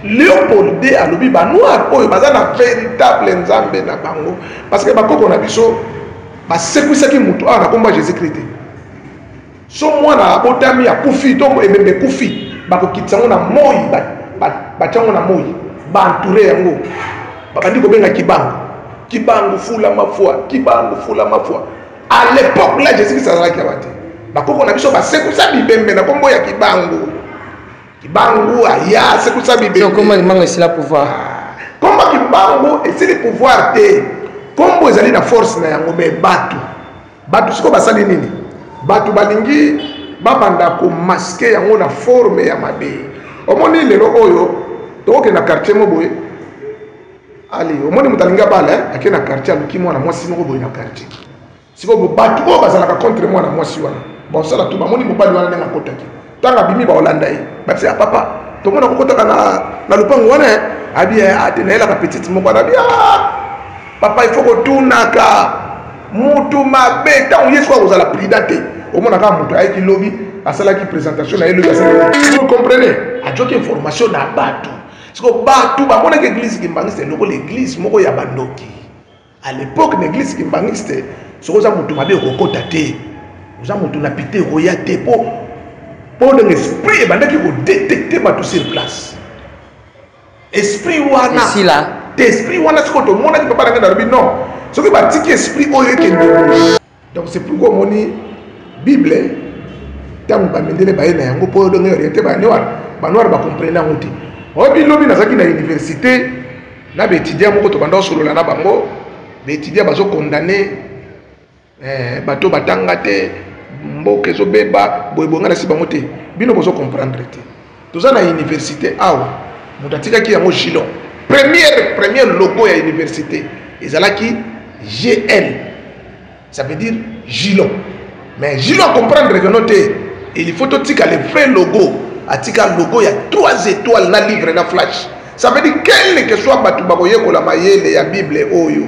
Léopold D alobi ba noir oyo baza na véritable nzambe na bango parce que bakoko na biso ba sekwisaki mutu na komba Jésus Christ so mwana abotami ya kufi to emembe kufi bakokitsango na moi batiango na moi bantoure yango babandi kobenga kibango fula mafua à l'époque là Jésus Christ azalaki abate bakoko na biso ba sekwisa bibembe na kombo ya kibango aya sekusa bibembe comment il manque la pouvoir komba kibango c'est le pouvoir te kombo ezali na force na yango me batu siko basali nini batu balingi babanda ko masquer yango na forme ya mabe omoni lelo oyo toke na quartier moboye ali omoni mutalinga bala akena quartier aluki mwana mwasi moko boye na quartier siko batu o bazalaka contre mwana mwasi wana bon sala to bamoni mobali wana na kotaki tanga bimi ba Holanda yi basi ya papa to mona kokotaka na lupango wana abi atenela ka petite moko na bia papa il faut que tunaka mutu mabeta on yeso ko zala pridate o mona ka mutu ayiki lobi asala ki présentation na elobi asala vous comprenez a joke information na batu siko batu ba mona ke église kimbangiste loko l'église moko ya bandoki à l'époque l'église kimbangiste soko za mutu mabe ko kota te za mutu na pité roya te pour l'esprit et bandaki ko détecter bato sur place esprit wana ici là esprit wana siko to mona ki papa na robi non ce que batiki esprit oyo ke donc c'est pourquoi moni bible tam ba mendele ba na yango pour donner orienté ba noir ba comprendre ngoti o bi lobi na zaki na université na ba étudiant moko to banda solo na bango ba étudiant bazo condamner bato batanga te mboke zo beba boyebonga na sibango te bino bozo comprendre te toza na université awa mutatika ki yango Gilon première logo ya université ezalaki GL ça veut dire Gilon mais Gilon comprendre que note il faut totika le vrai logo atika logo ya 3 étoiles na livre na flash ça veut dire quel que soit batu bakoyekola mayele ya bible oyo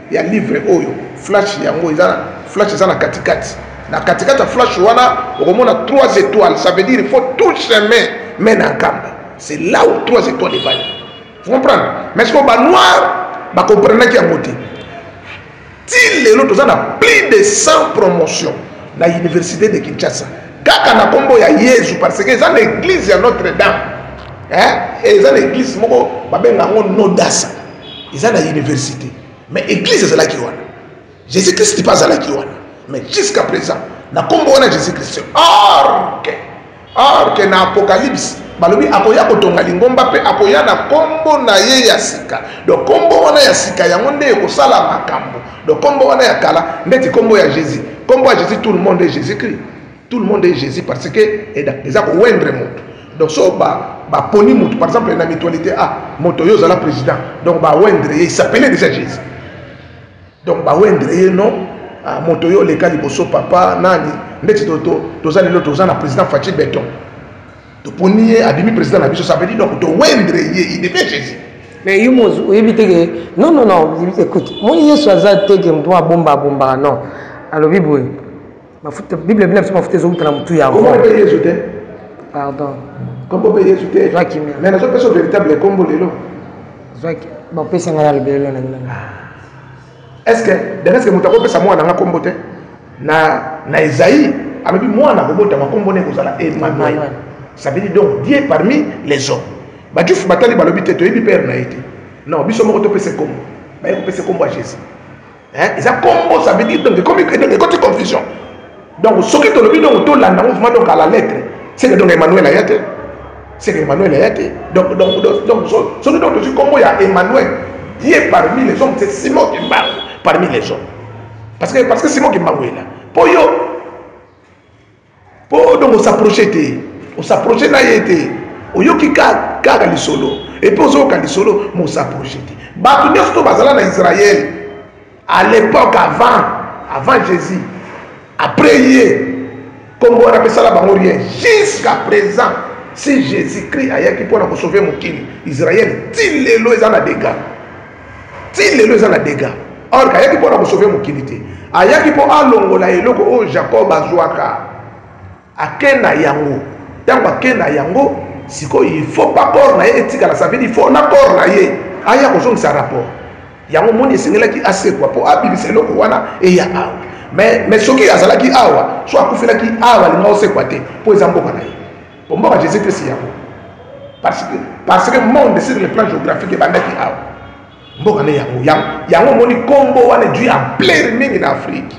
ya livre oyo flash yango ezana flash ezana katikati na katikata flash wana okomona 3 étoiles ça veut dire il faut tout chemin mène en Kamba c'est là où 3 étoiles est value vous comprenez mais ce qu'on va noir va comprendre qu'il y a monté si les autres ont plus de 100 promotions dans l'université de Kinshasa kaka na kombo ya Yesu parce que ça l'église ya Notre-Dame et ça l'église moko babenga ngo Nodasa ils ont la université mais église c'est là qui wana Jésus Christ pas là qui wana mais jusqu'à présent na kombo wana Jésus Christ or que na apocalypse balobi akoya kotonga lingomba pe akoya na kombo na ye ya sika donc kombo wana ya sika yango nde ekosala makambo donc kombo wana ya kala ndeti kombo ya Jésus kombo ya Jésus tout le monde est Jésus Christ tout le monde est Jésus parce que eza ko wendre moto donc so ba poni moto par exemple na mutualité moto yo zala président donc ba wendre il s'appelait déjà Jésus donc ba wendre non moto yo leka liboso papa nani ndeti toza lelo toza na président Fachi Beton to poni abimi président na biso ça veut dire donc to wendre il devait Jésus mais yumozu oyebiteke non écoute mon Yesu azateke mtu bomba non alobi boye mafuta bible bina sema mafuta zokuta na mtu ya comment peut Yesu te pardon comment peut Yesu te mais na zo peso véritable kombo lelo zwaki ba pesa ngala lebelo na ngala est-ce que mutako pesa mwana nga kombo te na Isaïe alobi mwana kobota makombo ne kozala Emmanuel ça veut dire donc Dieu parmi les hommes badjuf batali balobi te toyebi père na été non biso moko to pesa kombo ba ko pesa kombo à Jésus Ils ont combo, ça veut dire donc comme côté confusion. Donc ce qui est le bidon autour là, donc à la lettre, c'est que donc Emmanuel a été. C'est que Emmanuel a été. Donc ce qui donc combo il y a Emmanuel. Il est parmi les hommes, c'est Simon qui parle parmi les hommes. Parce que Simon qui parle là. Pour donc on s'approcher là été. Oyo qui ka li solo. Et puis on ka li solo, on s'approcher. Batu nyosto bazala na Israël. À l'époque avant Jésus, après hier, comme on appelle ça la bangorie, jusqu'à présent, si Jésus-Christ a yaki pour sauver mon kili, Israël, til les lois en a dégâts. Til les lois en a dégâts. Or, a yaki pour sauver mon kili. A yaki pour alongola et loko o Jacob azwaka. A kena yango. Yango kena yango, siko il faut pas corps na etika la ça veut dire il faut na corps na ye. Aya ko sa rapport. Yango moni esengela ki ase kwa po abibisa loko wana e ya awa mais soki azala ki awa so akufela ki awa linga ose kwa te po ezamboka na ye po mboka Jésus Christ yango parce que monde sur le plan géographique bandaki awa mboka na yango moni kombo wana Dieu en plein mingi na Afrique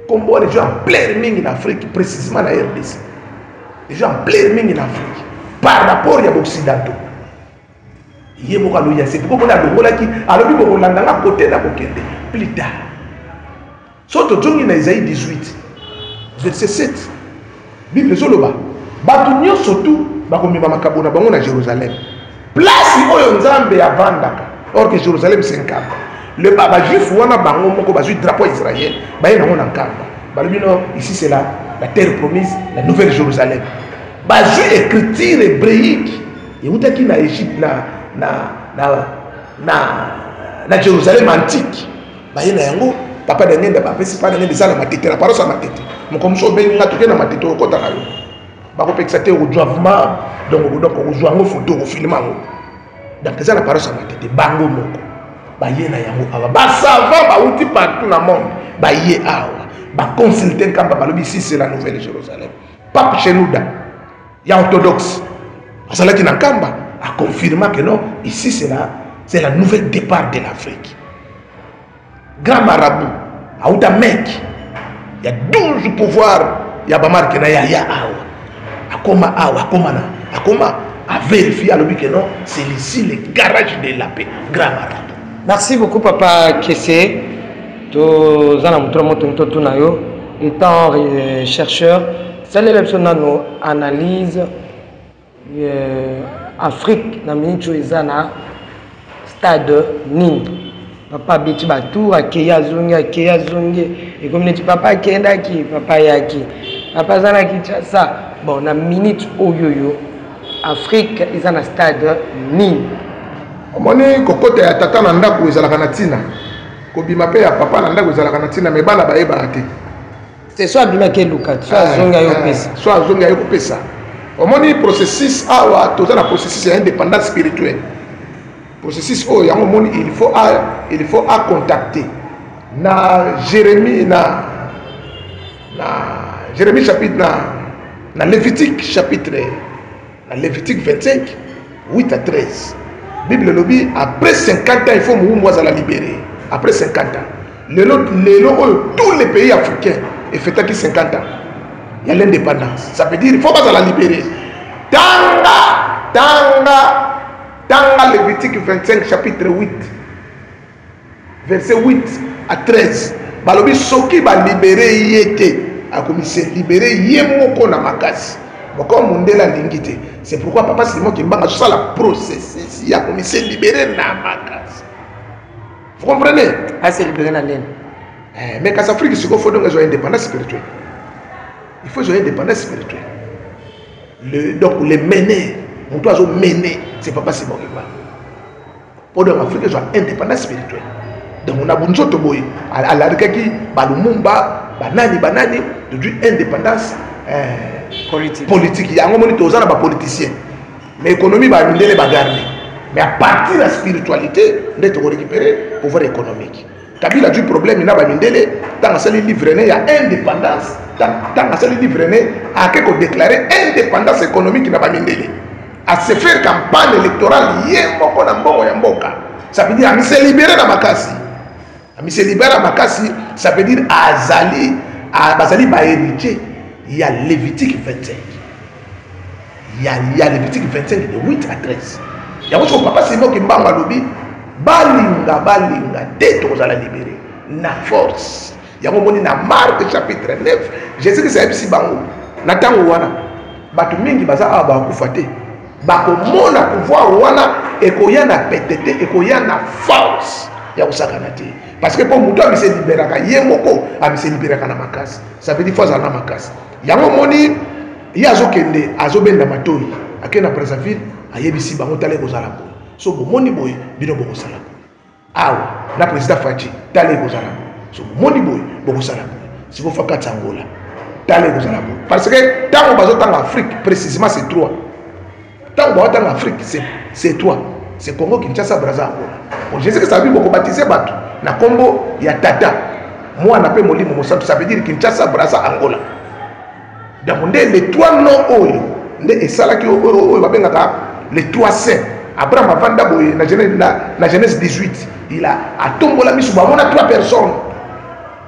kombo wana Dieu en plein mingi na Afrique précisément na RDC Dieu en plein mingi na Afrique par rapport ya occidentaux. C'est pourquoi on a dit qu'on a côté plus tard. Surtout dans Isaïe 18, verset 7. Bible Zoloba. Batunyo surtout, bakomima makabona bango na Jérusalem. Place oyo nzambe ya vandaka. Or que Jérusalem c'est un camp. Le baba juif wana bango moko bazui drapeau Israël. Ba yena ngona camp. Balobino ici c'est la terre promise, la nouvelle Jérusalem. Bazui écriture hébraïque. Et où qui na Égypte na Jérusalem antique bayena yango papa de ngenda ba pesi pa ngenda sala matete na parosa matete mokomso be nga toke na matete ko kota kayo ba ko pekisa te ojouavement donc ojouva ngo photo ko filma ngo donc sala parosa matete bango moko bayena yango awa ba savant ba uti partout na monde baye awa ba consulter kamba balobi ici c'est la nouvelle Jérusalem pape Chenouda ya orthodoxe asala ki na kamba a confirmé que non, ici c'est la nouvelle départ de l'Afrique. Grand marabout, à Outa Mec, il y a 12 pouvoirs, il y a Bamar qui n'a ya awa, à vérifier à l'objet que non, c'est ici le garage de la paix. Grand marabout. Merci beaucoup, Papa Kessé. Étant chercheur, c'est l'élection de analyse. Afrique na minute ezana stade nini papa biti batu akeya zungi et comme dit papa kenda ki papa yaki papa zana ki ça bon na minute oyoyo Afrique ezana stade nini omoni kokota ya tata na ndako ezalaka na tina kobima pe ya papa na ndako ezalaka na tina me bana bayeba te c'est soit bima ke luka soit zonga yo pesa omoni processus awa tozana processus indépendance spirituelle processus oh yango moni il faut à contacter na Jérémie chapitre na Lévitique chapitre na Lévitique 25 8 à 13 Bible lobi après 50 ans il faut moi la libérer après 50 ans tous les pays africains et fêtent 50 ans. Il y a l'indépendance. Ça veut dire qu'il ne faut pas la libérer. Tanga Lévitique 25, chapitre 8, verset 8 à 13. Balobi soki ba libérer yete. A commissaire libérer yemoko na makasi. Comme Mundela Lingite. C'est pourquoi Papa Simon Kimbanga ça la processus. Il a commissaire libérer na makasi. Vous comprenez? Ah, c'est libérer na laine. Mais quand Afrique se faut donc une indépendance spirituelle. Il faut une indépendance spirituelle. Donc les mener, on doit mener, c'est Papa Simon qui parle. Pour donc l'Afrique soit indépendance spirituelle. Donc on a besoin de boy à la qui balumumba banani de indépendance politique. Il y a un moment où on a des politiciens, mais l'économie va les garder. Mais à partir de la spiritualité, on doit récupérer le pouvoir économique. Kabila a du problème, il a mindele, dans la salle livre, il y a indépendance, dans la salle livre, il y a déclaré indépendance économique, il n'a pas mindele. À se faire campagne électorale, ça veut dire qu'il s'est libéré dans ma case. Mais se libère makasi, ça veut dire azali, bazali ba héritier. Il y a Lévitique 25. Il y a Lévitique 25 de 8 à 13. Il y a votre papa Simon qui m'a malobi, balinga, dès que vous allez libérer, na force. Il y a un moment dans Marc chapitre 9, Jésus qui s'est dit bango, natango wana, batu mingi baza aba kufate, bako mona pouvoir wana, ekoya na pétété, ekoya na force. Il y a ça kanate. Parce que pour muto se libérer, yemoko a se libérer na makasi. Ça veut dire force na makasi. Il y a un moment il y a zokende azobenda matoi, akena Brazzaville, ayebisi bango tale kozala ko. So bomoni boy bino boko sala ko. Awa na président Fachi tale kozala ko. So bomoni boy boko sala ko. Si vous faites Angola, tale kozala ko. Parce que tant on bazo en Afrique précisément c'est trois. Tant on va en Afrique c'est trois. C'est Congo Kinshasa Brazza Angola. Bon, je sais que ça veut beaucoup baptiser bateau. Na Congo il y a Tata. Moi on appelle Molimo Mosanto, ça veut dire Kinshasa Brazza Angola. Donc les trois noms oyo et ça là qui les trois saints. Abraham Avanda Boye na Genèse 18 il a tombola misu ba mona trois personnes.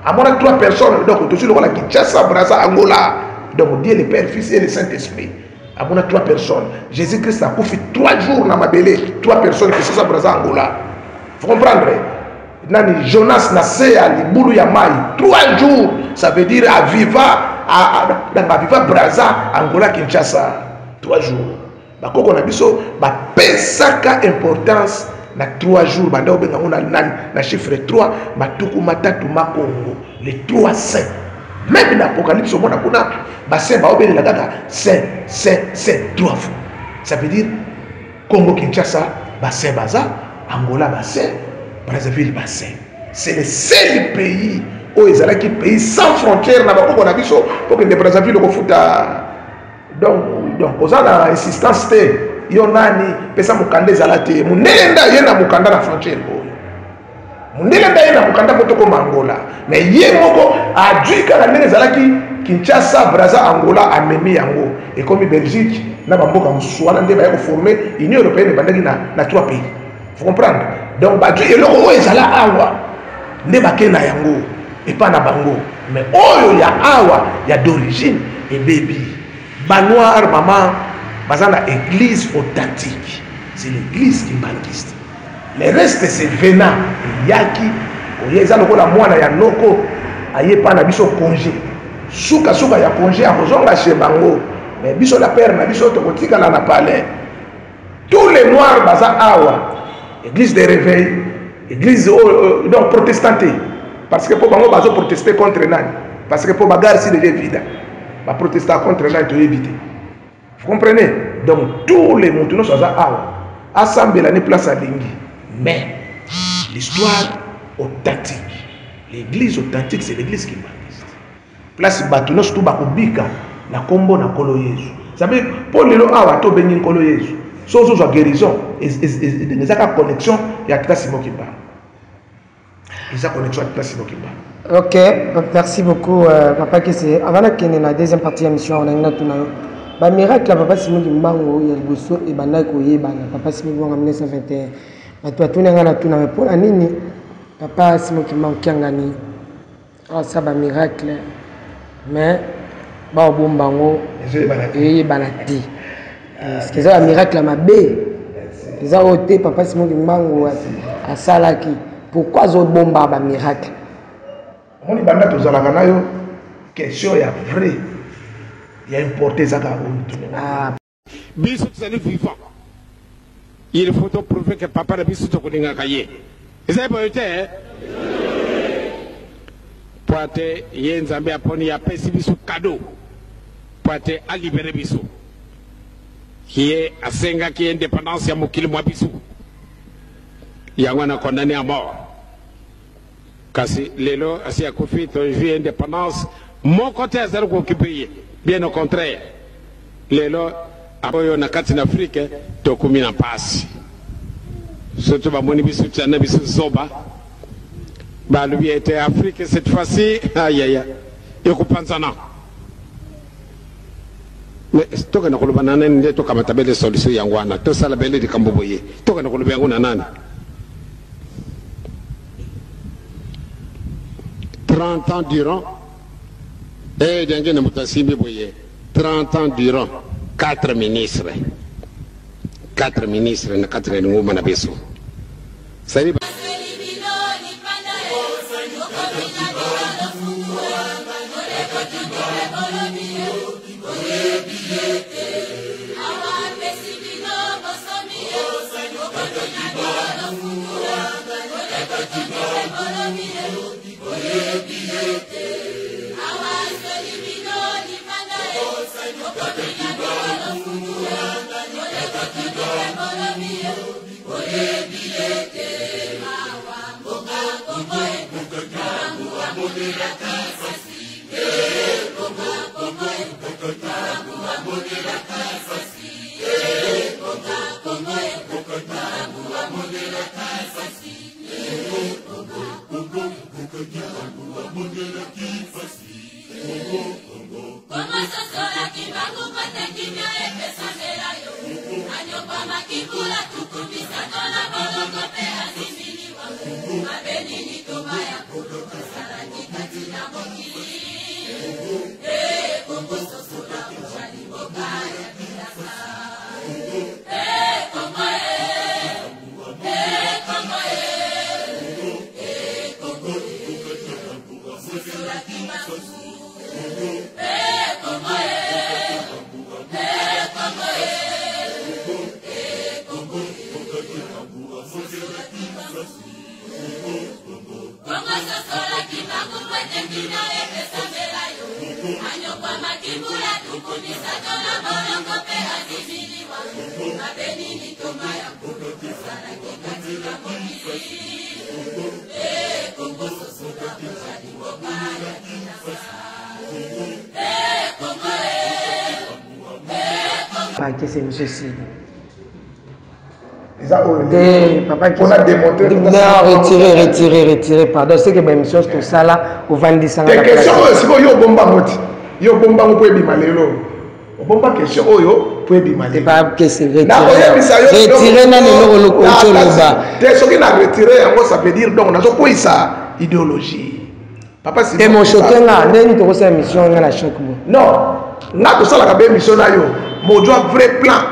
Amona trois personnes donc tout sur la Kinshasa Brazza Angola. Donc Dieu le Père, Fils et le Saint-Esprit. Amona trois personnes. Jésus-Christ a confié 3 jours dans ma belé, trois personnes qui sont Brazza Angola. Vous comprenez? Nani Jonas na Sea libulu ya mai 3 jours, ça veut dire à Viva dans ma Viva Brazza Angola Kinshasa 3 jours. Ba koko na biso ba pesaka importance na 3 jours banda obenga ona na chiffre 3 matuku matatu makongo les 3 saints. Même dans l'Apocalypse on a kuna ba saint ba obeli la kaka saint 3 fois. Ça veut dire Congo Kinshasa ba saint Brazza, Angola ba saint, Brazzaville ba saint. C'est le seul pays où ils allaient qui pays sans frontières na bakoko na biso pour que les Brazzaville ko futa. Donc aux a insistance te yo nani pesa mukande zalate munenda yena mukanda na frontière boy. Munenda yena mukanda motoko Angola. Mais ye moko adjuika na ndenge zalaki Kinshasa Brazza Angola amemi yango et comme Belgique na bamboka muswana ndeba ya ko former Union européenne bandaki na 3 pays. Vous comprenez? Donc badju eloko oyo ezala awa ndeba ke na yango et pas na bango. Mais oyo ya awa ya d'origine et baby Banoir maman bazana église authentique. C'est l'église qui banquiste. Le reste c'est venant yaki oyeza lokola mwana ya noko aye pa na biso congé. Suka ya congé a kozonga chez bango. Mais biso la père na biso to kotika na palais. Tous les noirs baza awa. Église de réveil, église donc protestante. Parce que pour bango bazo protester contre nani. Parce que pour bagarre si déjà vide. Va protester contre là et éviter. Vous comprenez? Donc tous les montenons sont à assemblée l'année place à Lingi. Mais l'histoire authentique, l'église authentique, c'est l'église qui existe. Place batunos tout bakubika na kombo na kolo Yesu. Ça veut pour les lois à to béni kolo Yesu. Sozo za guérison et des connexion et à Simon Kimba. Ils ont connexion à Simon Kimba. Ok, merci beaucoup, Papa Kessé. Avant la deuxième partie de l'émission, on a une autre. Le miracle, Papa Simon Kimbango, il y a le Bosso et Banako Yebana. Papa Simon Kimbango en 1921. Tout le monde pour la nini. Papa Simon Kimbango Kiangani. Oh, ça va miracle. Mais, bah, bon, bango. Et Yebanati. Ce qui est un miracle à ma baie. Les a ôté, Papa Simon Kimbango à Salaki. Pourquoi ils ont bombé un miracle? On est bandé tous à la canaille. Question est vraie. Il y a importé ça quand on Bisous, c'est le vivant. Il faut prouver que papa de Bisous est un cahier. Et ça peut être. Poate Yenzambe a poni a pesi Bisous cadeau. Poate a libéré Bisous. Qui est à Senga qui est indépendance, il y a Mokil Mouabissou. Il y a un condamné à mort. Kasi lelo asi a kofi ton vie indépendance mon côté à zéro occupé bien au contraire lelo aboyo na kati na Afrique to kumi na passe surtout ba moni bisu tsana bisu zoba ba lui était Afrique cette fois-ci aïe aïe et kupanzana mais to kana kuluba nana nde to kama tabele solution yangwana to sala bele di kamboboye to kana kuluba yanguna nani 30 ans durant. Et 30 ans durant, 4 ministres. 4 ministres, 4 ministres. C'est monsieur Sidi. Papa qui on a démontré. Non, retirez. Pardon, c'est que ma mission c'est tout ça là au 25 ans. Des questions, c'est quoi yo bomba moti. Yo bomba mo peut bimalelo. Bomba question oyo peut bimalelo. C'est pas que c'est retiré. Retiré na le loko choloba. Dès ce qu'il a retiré, ça veut dire donc on a quoi ça idéologie. Papa c'est. Et mon choqué là, ndeni to ko mission ngala choc mo. Non. Na to sala ka be mission na yo. Mo doit vrai plan.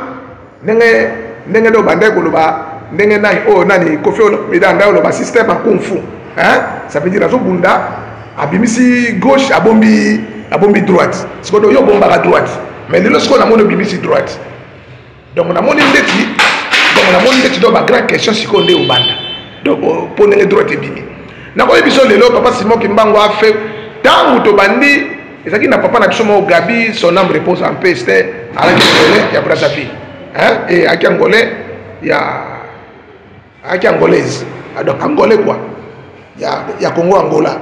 Ndenge do bandai ko loba ndenge nai o nani Kofi Olomide lo ba système a kung fu. Hein? Ça veut dire azo bunda abimisi gauche abombi droite. Siko do yo bomba à droite. Mais le lorsqu'on a mon abimisi droite. Donc on a mon ndeti do ba grande question siko nde obanda. Donc pour ndenge droite ebimi. Na ko ebiso lelo papa Simon Kimbangu a fait tant to bandi ezaki na papa na biso mo Gabi son âme repose en paix c'était à la Ngolais ya brasa fille hein et à Ngolais ya angolaise donc angolais quoi ya Congo Angola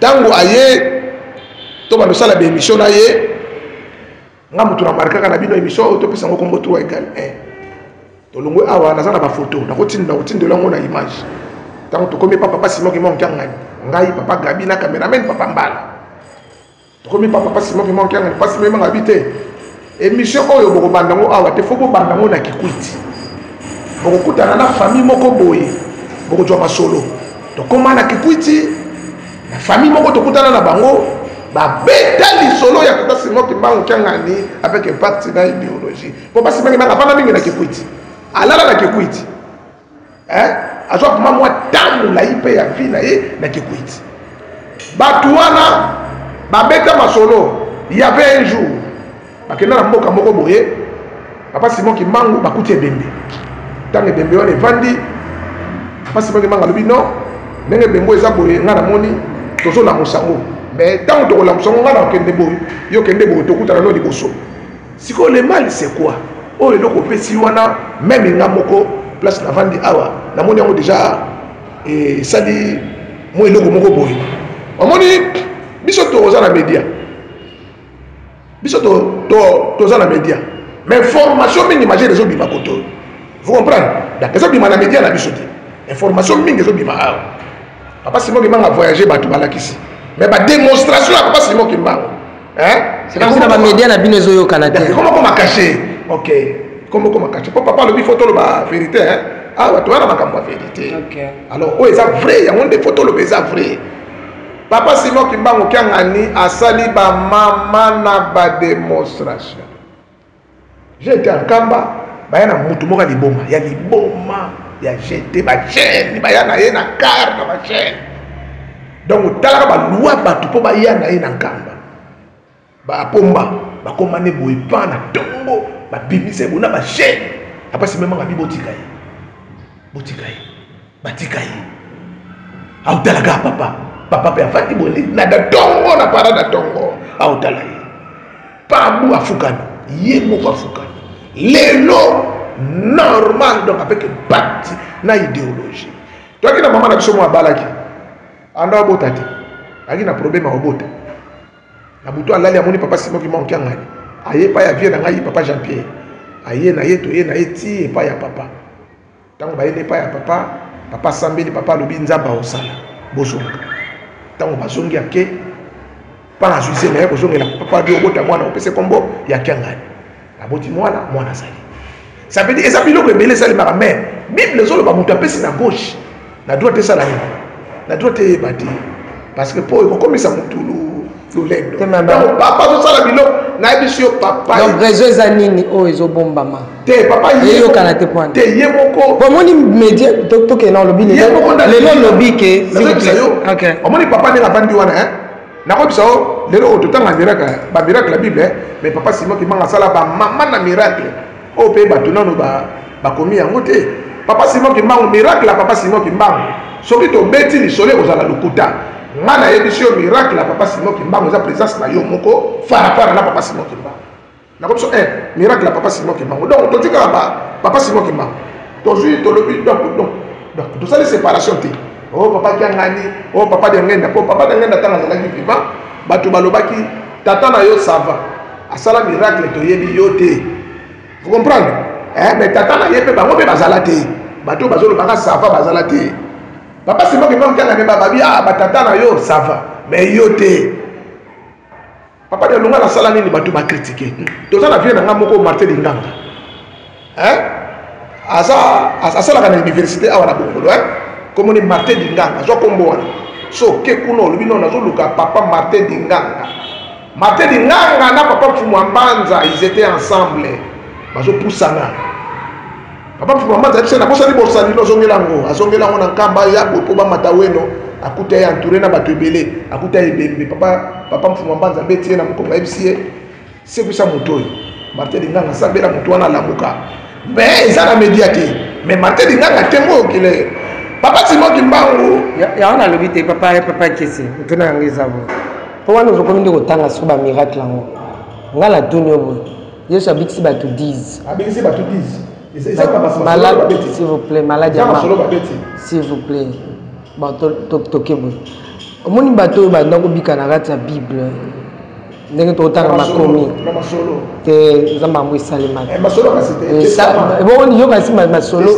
tango aye to ba sala be émission na ye ngamutu na marka kana bino émission to pesa ngo kombo 3 égal 1 to longo awa na sana ba photo na kotinda ngo na image tango to komi papa Simon Kimbangu ngai papa Gabi na cameraman papa Mbala. Comme papa Simon qui manque un pas même habité émission oyo boko bandango awa te foko bandango na Kikwiti boko kutana na famille moko boye boko jwa solo to koma na Kikwiti na famille moko to kutana na bango ba beta li solo ya papa Simon Kimbangu kiangani avec impact na idéologie papa Simon Kimbangu pas mingi na Kikwiti alala na Kikwiti azwa kuma mwa tamu la ipe ya vie na ye na Kikwiti batuana babeta masolo il y avait un jour bakenda na mboka moko boye papa Simon Kimbangu bakuti ebembe tange bembe wana evandi papa Simon Kimbangu alobi non ndenge bembo eza boye nga na moni tozola mosango mais tango tokola mosango nga na okende boye yo kende boye tokutana no liboso siko le mal c'est quoi oyo eloko opesi wana même nga moko place na vandi awa na moni yango déjà esali mo eloko moko boye omoni biso toza na média biso toza na média mais information mingi maje les obima koto vous comprenez donc les obima na média na biso te information mingi les obima awa papa Simon Kimbangu a voyagé batu balakisi mais ba démonstration ya papa Simon Kimbangu c'est comme ça ba média na bino zoyo canada comment cacher OK comment cacher papa le photo la vérité ah tu as la makambo vérité OK alors oh ça vrai il y a des photos le ça vrai Papa Simon Kimbangu Kiangani a sali ba mama na ba démonstration. J'étais en Kamba, ba yana mutu moka liboma, ya liboma, ya jeté ba chaîne, ba yana na car na ba chaîne. Donc talaka ba loi ba tu po ba yana na Kamba. Ba pomba, ba komane boy pa na tongo, ba bimise bona ba chaîne. Après c'est même ngabi botika yi. Botika yi. Batika yi. Au talaga papa. Papa pe afati boli na da tongo na para da tongo au talai pabu afukana ye moko afukana lelo normal donc avec bati na idéologie toi qui na maman na biso mo abalaki anda botati aki na problème au bota na buto alali amoni papa Simon qui manque ngani aye pa ya vie na ngai papa Jean Pierre aye na yeto ye na eti pa ya papa tango ba ye pa ya papa sambeli papa lobi nzamba osala bosoka tango bazongi ake pana juise na yako zongi la papa dio bota mwana opese kombo ya kiangani aboti mwana sali ça veut dire ezabilo ko belé sali mara mais bible zolo ba mutu apesi na gauche na droite sala ni na droite bati parce que po ko komisa mutu lulendo donc papa zo sala bilo na ebisio papa donc réseau zanini o ezobombama te papa yeyo kana te point te yemoko bon moni média to ke na lobi le lobi ke OK omoni papa ne bandi wana hein na ko biso le ro to tanga miracle ba miracle la bible mais papa Simon qui manga sala ba mama na miracle o pe ba tunano ba komi yango te papa Simon qui manga miracle papa Simon qui manga soki to beti ni sole ozala lukuta ngana ebisio miracle papa Simon qui manga za présence na yo moko fara para na papa Simon qui manga na comme ça miracle papa Simon qui manga donc to tika papa Simon qui manga to jui to lobi donc to ça les séparation te oh papa Kiangani oh papa de ngenda po papa de ngenda tanga za ki vivant batu balobaki tata na yo ça va asala miracle to yebi yo te vous comprenez mais tata na yebe bango be bazala te batu bazolo banga ça va bazala te papa Simon qui manga na baba bi ah batata na yo ça va mais yo te papa de lunga na sala nini batu ba critiquer to ça na vie na ngamoko Martin Linganga asala kana université awana bongolo comme on est Martin Linganga zo kombo wana so ke kuno lubino na zo luka papa Martin Linganga na papa Mfumambanza ils étaient ensemble bazo poussana papa Mfumambanza c'est na bosa ni bosa ni lozongelango azongelango na nkamba ya bopo ba mataweno akuta ya entouré na bato ebele akuta ebembe papa Mfumambanza betie na mukonga FCA c'est pour ça motoy Martin Linganga sabela moto wana lamuka mais ça na médiaté mais Martin Linganga tembo kile papa Simon Kimbangu ya on a le bité papa kesi tuna ngeza bo po wana zo kominde ko tanga so ba miracle ngo ngala tunyo bo yesu abiksi ba to 10 malade s'il vous plaît malade s'il vous plaît ba to kebo omoni bato ba ndako bikana kati ya bible ndenge to tanga makomi te zamba mwe salima masolo kasite bon yo kasi masolo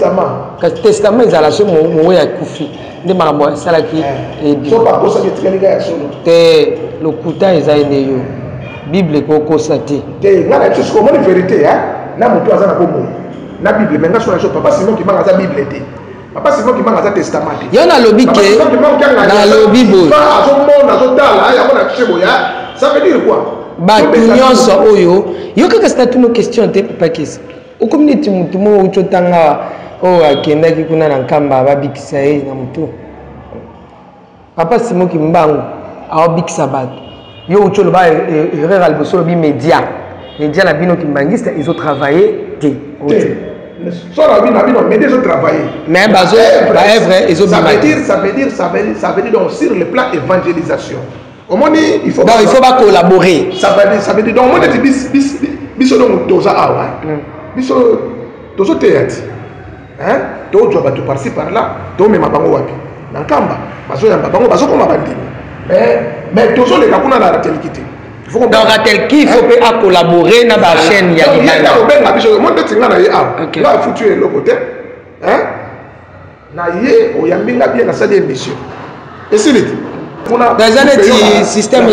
kasi testament ezala so mo ya kufi nde makambo salaki so pa kosa ke tikalinga ya solo te lokuta eza ene yo bible ko kosa te ngana tu ko moni vérité na mutu azana ko mo na bible menga so na so papa Simon qui manga za bible te papa Simon qui manga za testament yo na lobi ke na lobi bo azo mona zo tala ya mona chebo ya ça veut dire quoi bato nyonso oyo yo kaka c'est une question te papa kesi okomini mutu mo uchotanga o akendaki kuna na nkamba babikisa ye na mutu papa Simon Kimbangu awabikisa bato yo ucholo ba erreur alboso bi média na bino kimbangista ils ont travaillé te so la bino mais ils ont travaillé mais bazo ba œuvre ils ont ça veut dire donc sur le plan évangélisation il faut collaborer. Ça veut dire donc on dit biso donc toza awa. Biso tozo théâtre. Hein? To joba to par-ci par-là, to mema bango wapi. Na kamba, bazo yamba bango bazo koma bandini. Mais tozo le kakuna na ratel kité. Il faut dans ratel qui il faut pas collaborer na ba chaîne ya Linganga. Il faut biso monde tinga na ye awa. Là foutu le côté. Hein? Na ye oyambinga bien na sa émission. Et c'est vite. Dans un système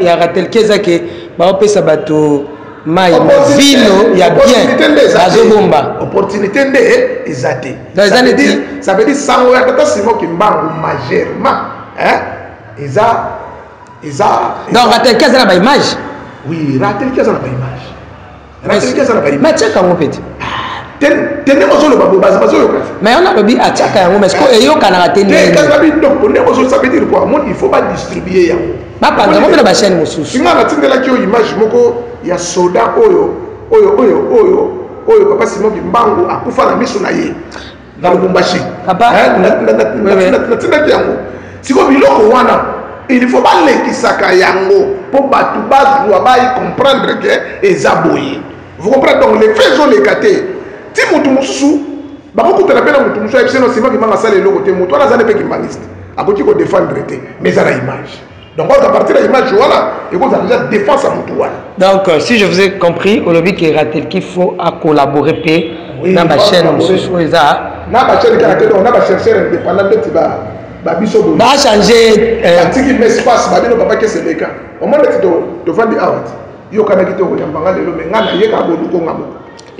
ya ratel kezake ba opesa bato mai vino ya bien bazobomba opportunité nde ezate ça veut dire sango ya tata Simon Kimbangu majèrement Donc, ratel qui a la image. Oui, ratel qui a la image. Ratel qui a la image. Mais tu as quand même petit. Mais on a le but à Tchaka, mais est-ce qu'il y a un raté? Ça veut dire quoi? Il ne faut pas distribuer. Pas par exemple, on a la chaîne Moussous. Si on a une image, il y a soda, papa Simon qui mbango a kufa na miso na ye. Dans le Bumbashi. Papa, si vous voulez, il ne faut pas les kisaka yango pour battre comprendre que les aboyés. Vous comprenez donc les faits sont les catés. Si vous avez beaucoup de personnes qui ont fait des choses, qui ont fait des choses, qui ont défendre, mais ça a l'image. Donc, à partir de l'image, voilà, et vous avez déjà défense à Moutouane. Donc, si je vous ai compris, au lobby qui est raté, qu'il faut collaborer dans ma chaîne, on a chaîne indépendante, va changer. Un espace, papa qui c'est le cas. Au moins, tu vas dire, il y a un qui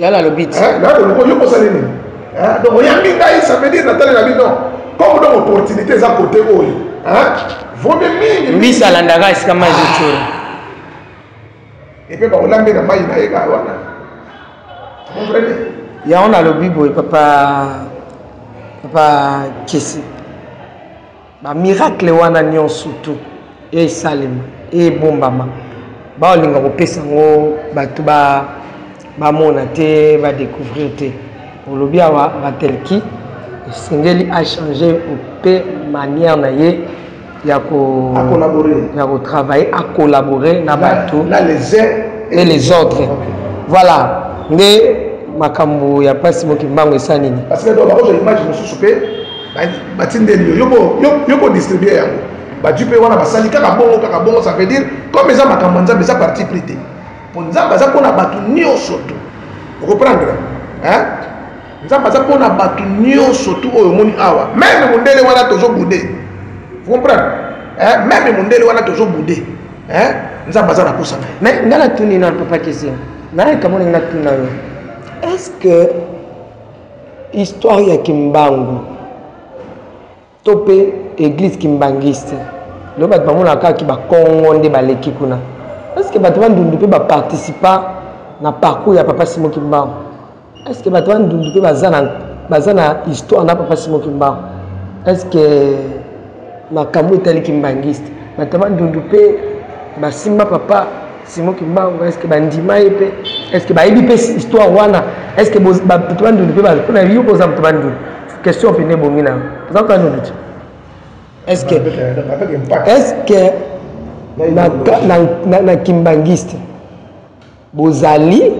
il y a le but. Donc, ça veut dire comme dans l'opportunité, à côté, oui, ça l'andara, est-ce que moi et puis, on l'a mis dans maïna et gawana. Vous comprenez? Il y a un à l'obibo, papa Kessi. Ba miracle wana nyon surtout et Salim et Bombama. Ba olinga ko pesa ngo batu ba mona te ba découvrir te. Olobi awa ratelki sengeli a changé au peu manière na ye ya ko travailler à collaborer na batu là les uns et les autres. Okay. Voilà. Mais makambo ya pasi moki mbango esanini. Parce que dans la image nous soupé yo distribuer yango ba dupe wana basali kaka bongo ça veut dire comme ça makambo nzambe ça parti prité pour nzambe ça pona batu nyonso to vous comprendre hein nzambe ça pona batu nyonso to oyo moni awa même mondele wana tozo boudé vous comprenez hein même mondele wana tozo boudé hein nzambe ça na kosa mais ngala tuni na papa Kessi na kama ngala tuni na yo est-ce que histoire ya Kimbangu topé église kimbangiste le bat bamona kaka ba Congo nde baleki kuna est-ce que bato bandundu pe ba participer na parcours ya papa Simon Kimbangu est-ce que bato bandundu pe bazana histoire na papa Simon Kimbangu est-ce que makambo etali kimbangiste bato bandundu pe basimba papa Simon Kimbangu est-ce que bandima pe est-ce que bayebi pe histoire wana est-ce que bato bandundu pe bazana yo poza bato bandundu question pene bongina est-ce que na kimbangiste bozali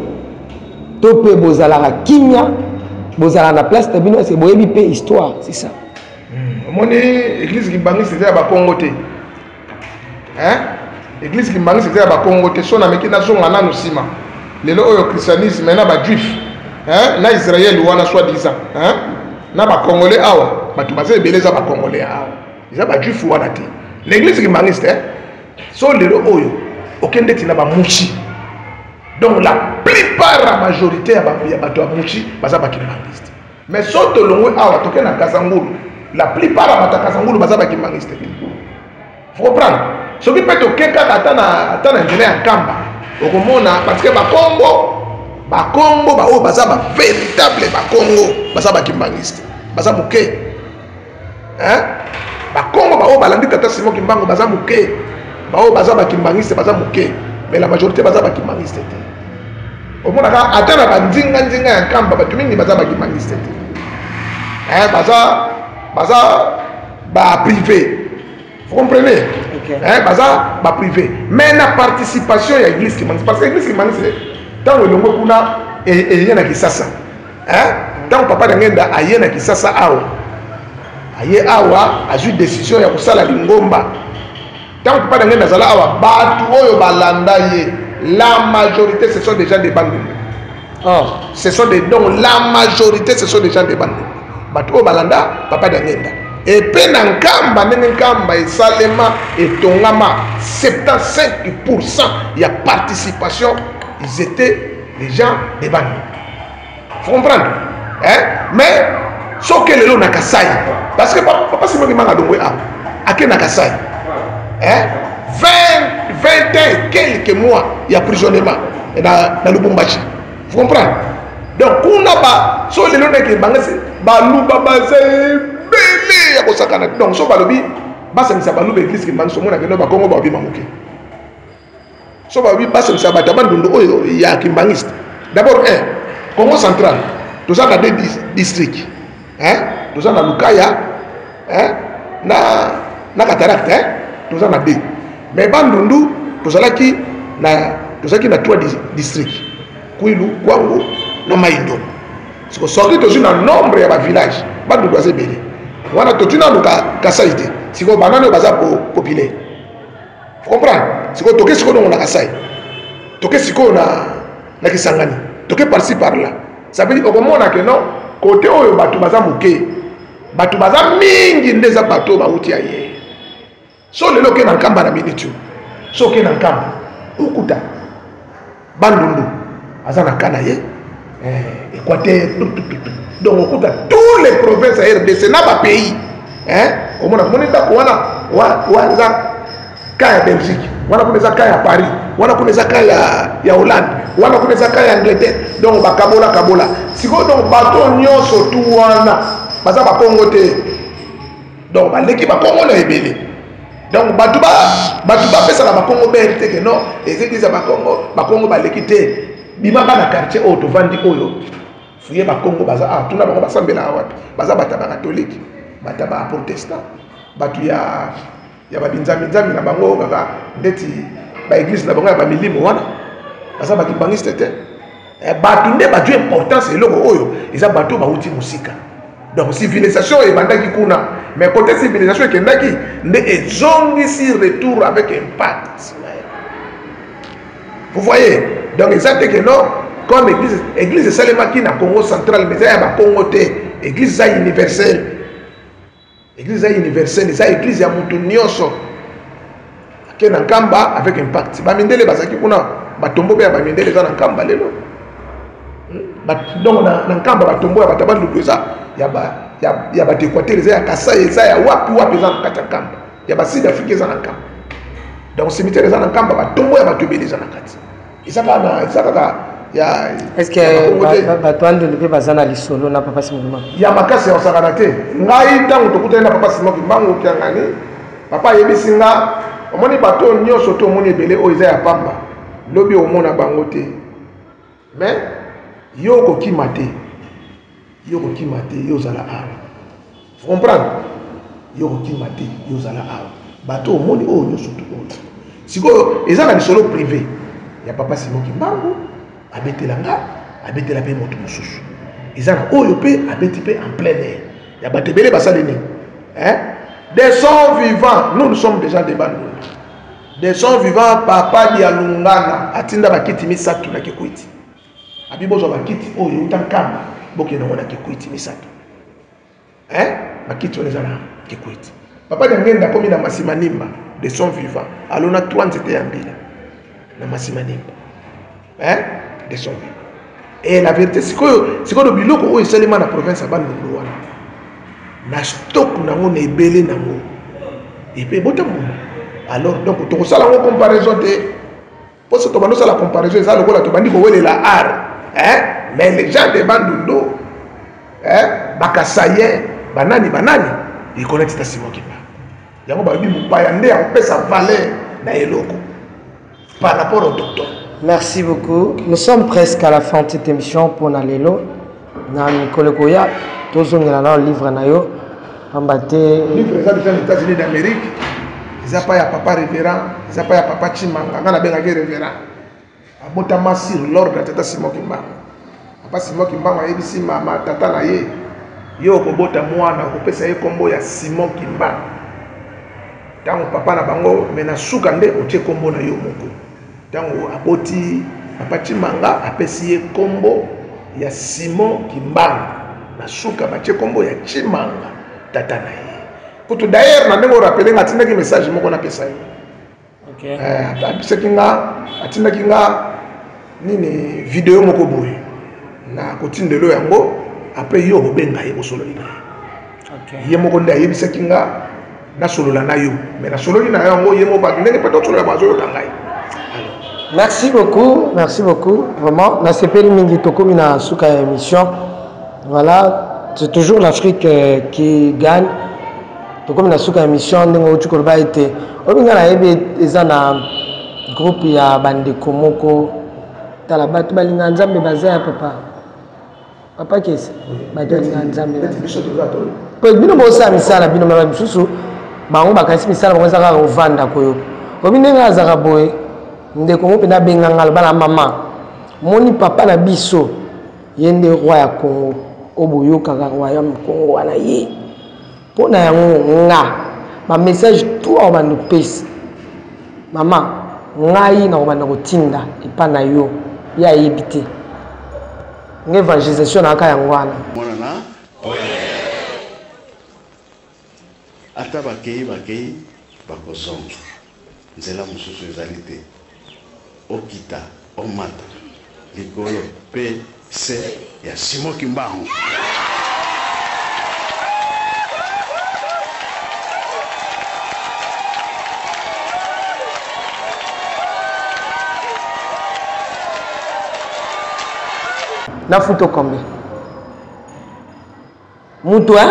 to pe bozala kimia bozala na place de bino est-ce que boyebi pe histoire c'est ça moni église kimbangiste c'est ba Congo te hein église kimbangiste c'est ba Congo te sona meki na zonga nanu sima lelo oyo christianisme na ba juif hein na Israël wana soit disant hein na ba congolais awa batu baze beleza ba congolais awa ils ba juif wana te l'église kimbangiste so lelo oyo okende tina ba muchi donc la plupart la majorité ya bato ya muchi baza ba kimbangiste mais so to longwe awa to kena Kasangulu la plupart ya bato Kasangulu baza ba kimbangiste vous comprenez so ki peto keka atana ngene ya kamba okomona parce que ba Congo ba oyo baza ba véritable ba Congo baza ba kimbangiste baza muke hein ba Congo ba oyo balandi tata Simon Kimbangu baza muke ba oyo baza ba kimbangiste baza muke mais la majorité baza ba kimbangiste te omona ka atana ba nzinga ya kamba bato mingi baza ba kimbangiste te hein baza ba privé vous comprenez okay. Hein baza ba privé mais na participation ya église kimbangiste parce que église kimbangiste tant le longo kuna et na Kisasa hein tant papa ngenda aye na Kisasa awa aye awa azu décision ya kusala lingomba tant papa ngenda zala awa batu oyo balanda ye la majorité ce sont des gens de bande ce sont des donc la majorité ce sont des gens de bande batu oyo balanda papa ngenda et pe na nkamba ndenge nkamba esalema etongama 75% ya participation ils étaient les gens des bandes. Vous comprenez? Hein? Mais, ce que le lot n'a qu'à ça. Parce que papa Simon Kimbangu a donné à quel n'a qu'à ça. 20 ans et quelques mois il y a prisonnement dans Lubumbashi. Vous comprenez? Donc on a pas so le nom que bangasi baluba bazé belé ya kosakana. Donc so balobi basa misa baluba église ki manso mona keno ba Kongo ba bi mamuke. So ba bi basa misa batabandu oyo ya kimbangiste. D'abord Congo central, tout ça dans des districts. Tout ça dans Lukaya, na Cataracte, tout ça dans deux. Mais Bandundu, tout ça qui na 3 districts. Kwilu, Kwango, na Maindo. C'est que sortir tout dans nombre de villages. Bandundu a belé. Wana tout na Luka Kasaïté. C'est que banane baza populaire. Vous comprenez? C'est que toke siko na Kasai. Toke siko na Kisangani. Toke par-ci par-là. Ça veut dire que que non, côté où batu baza muke, batu baza mingi ndeza bato ba uti aye. So lelo ke na nkamba na minitu. So ke na nkamba. Ukuta. Bandundu. Aza na kana ye. Équateur. Donc ukuta tous les provinces à RDC na ba pays. Au moins moneta wana kaya Belgique. Wana kuneza kaya Paris. Wana kuneza kaya ya Hollande. Wana kuneza kaya Angleterre. Donc kabola siko donc bato nyonso tu wana baza ba Congo te. Donc baleki ba Congo na ebele. Donc bato ba pesa na ba Congo berte que non ezeki za ba Congo baleki te. Bima ba na quartier o to vandi oyo. Fuye ba Congo baza tuna bango basambela wapi. Baza bata ba catholique, bata ba protestant, batu ya ba binzami na bango kaka ndeti ba église na bango ya ba milimo wana. Baza ba kibangiste te. Batu nde batu importance eloko oyo eza batu bauti musika. Donc civilisation ebandaki kuna, mais côté civilisation ekendaki nde ezongisi retour avec impact. Vous voyez? Donc exactement que non, comme église salemaki na Congo central, mais ya ba Congo te, église universelle. Église universelle, ça église ya mutu nyonso. Ke na nkamba avec impact. Ba mindele bazaki kuna batombo be ba mindele za na nkamba lelo. Donc na nkamba batombo ya batabandu pesa ya ba Équateur za ya Kasai za ya wapi za na nkamba. Ya ba Sud Afrique za na nkamba. Donc cimetière za na nkamba batombo ya batobeli za na kati. Isaka ya est-ce que batwandu le bazana lisolo na papa simuma ya makasi ya sakana te ngai tango tokuta na papa simuma mbango kyangani papa yebisinga omoni bato nyonso to omoni ebele o eza ya pamba lobi omona bango te mais yoko kimate yozala awa vous comprenez yoko kimate yozala awa bato omoni o nyonso to o siko eza na lisolo privé ya papa Simoki mbango abetela nga abetela pe moto mosusu ezana oyo pe abeti pe en plein air ya batebele basale ni des sons vivants nous sommes déjà des bandou des sons vivants papa di alungana atinda bakiti misatu na Kikwiti abibozo bakiti oyo utankamba bokena ngona Kikwiti misatu bakiti oneza na Kikwiti papa di ngenda komi na masimanimba des sons vivants alona 30 ya mbila na masimanimba des sons vivants. Et la vérité c'est que le biloko oyo esalema na province ya Bandundu wana na stock nango na ebele nango epe botambola. Alors donc tokosala ngo comparaison te parce que tobando sala comparaison eza lokola tobandi kowelela art mais les gens de Bandundu bakasaye banani ils connaissent ta Simoki ba yango ba bi mupaya nde akopesa valeur na eloko par rapport au docteur. Merci beaucoup. Nous sommes presque à la fin de cette émission pour Nalelo. Nani Kolokoya, tous on est dans le livre Nayo. Ambate. Livre ça des États-Unis d'Amérique. Ils n'ont pas ya papa révérend, ils n'ont pas ya papa Chimanga, on a bien révérend. Abotama sur l'ordre de Tata Simoki Mbanga. Papa Simoki Mbanga yebisi mama tata na ye. Yo ko bota mwana ko pesa ye kombo ya Simoki Mbanga. Tango papa na bango mena suka nde otie kombo na yo moko. Tango aboti papa Chimanga apesi ye kombo ya Simon Kimbanga na suka batie kombo ya Chimanga tata na ye. Kutu d'ailleurs na ndenge rappeler ngatinda ki message moko na pesa ye. OK. Atinda kinga nini vidéo moko boye. Na kotindelo yango après yo kobenga ye bosolo ina. OK. Ye moko nda yebisa kinga na solo la na yo mais na solo ni na yango yemo ba ndenge peut solo la bazo yo tangai. Merci beaucoup, vraiment. Na sepeli mingi tokomi na suka émission. Voilà, c'est toujours l'Afrique qui gagne. Tokomi na suka émission ndenge uti ko ba été. Obinga na yebe eza na groupe ya bande komoko tala batu balinga nzambe bazaya papa. Papa kesi batu balinga nzambe. Pe bino bosa misala bino mama bisusu bango bakasi misala bango zaka ovanda koyo. Obinga ngazaka boye ndeko mo pena benga ngal bana mama moni papa na biso yende roi ya Congo oboyo kaka roi ya Congo wana ye pona yango nga ma message tout on va nous pèse mama ngai na obana kotinda ipana yo ya yebite nge evangelisation na aka yango wana mona na ata bakei bakosonga nzela mosusu ezali te okita omata likolo pe se ya Simon Kimbangu na futo kombe mutwa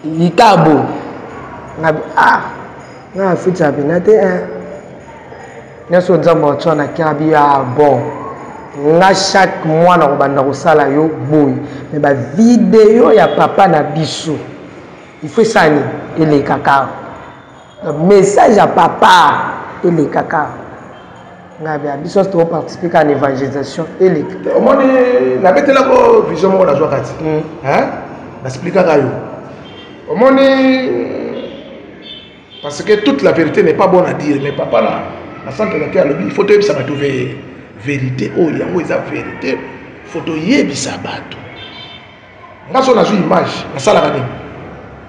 likabo ngabi na futa binate Neso nzambo chona kiabi ya bon. Nga chaque mois na kobanda kosala yo boy. Mais ba vidéo ya papa na biso. Il faut ça ni et les caca. Le message à papa et les caca. Nga bia biso to participer à l'évangélisation et les. Au moins na betela ko vision mo na zo kati. Hein? Na expliquer ka yo. Au moins parce que toute la vérité n'est pas bonne à dire, mais papa là na centre de cœur il faut que ça va trouver vérité oh yango eza vérité faut to yebisa bato ngaso na zo image na sala ka nini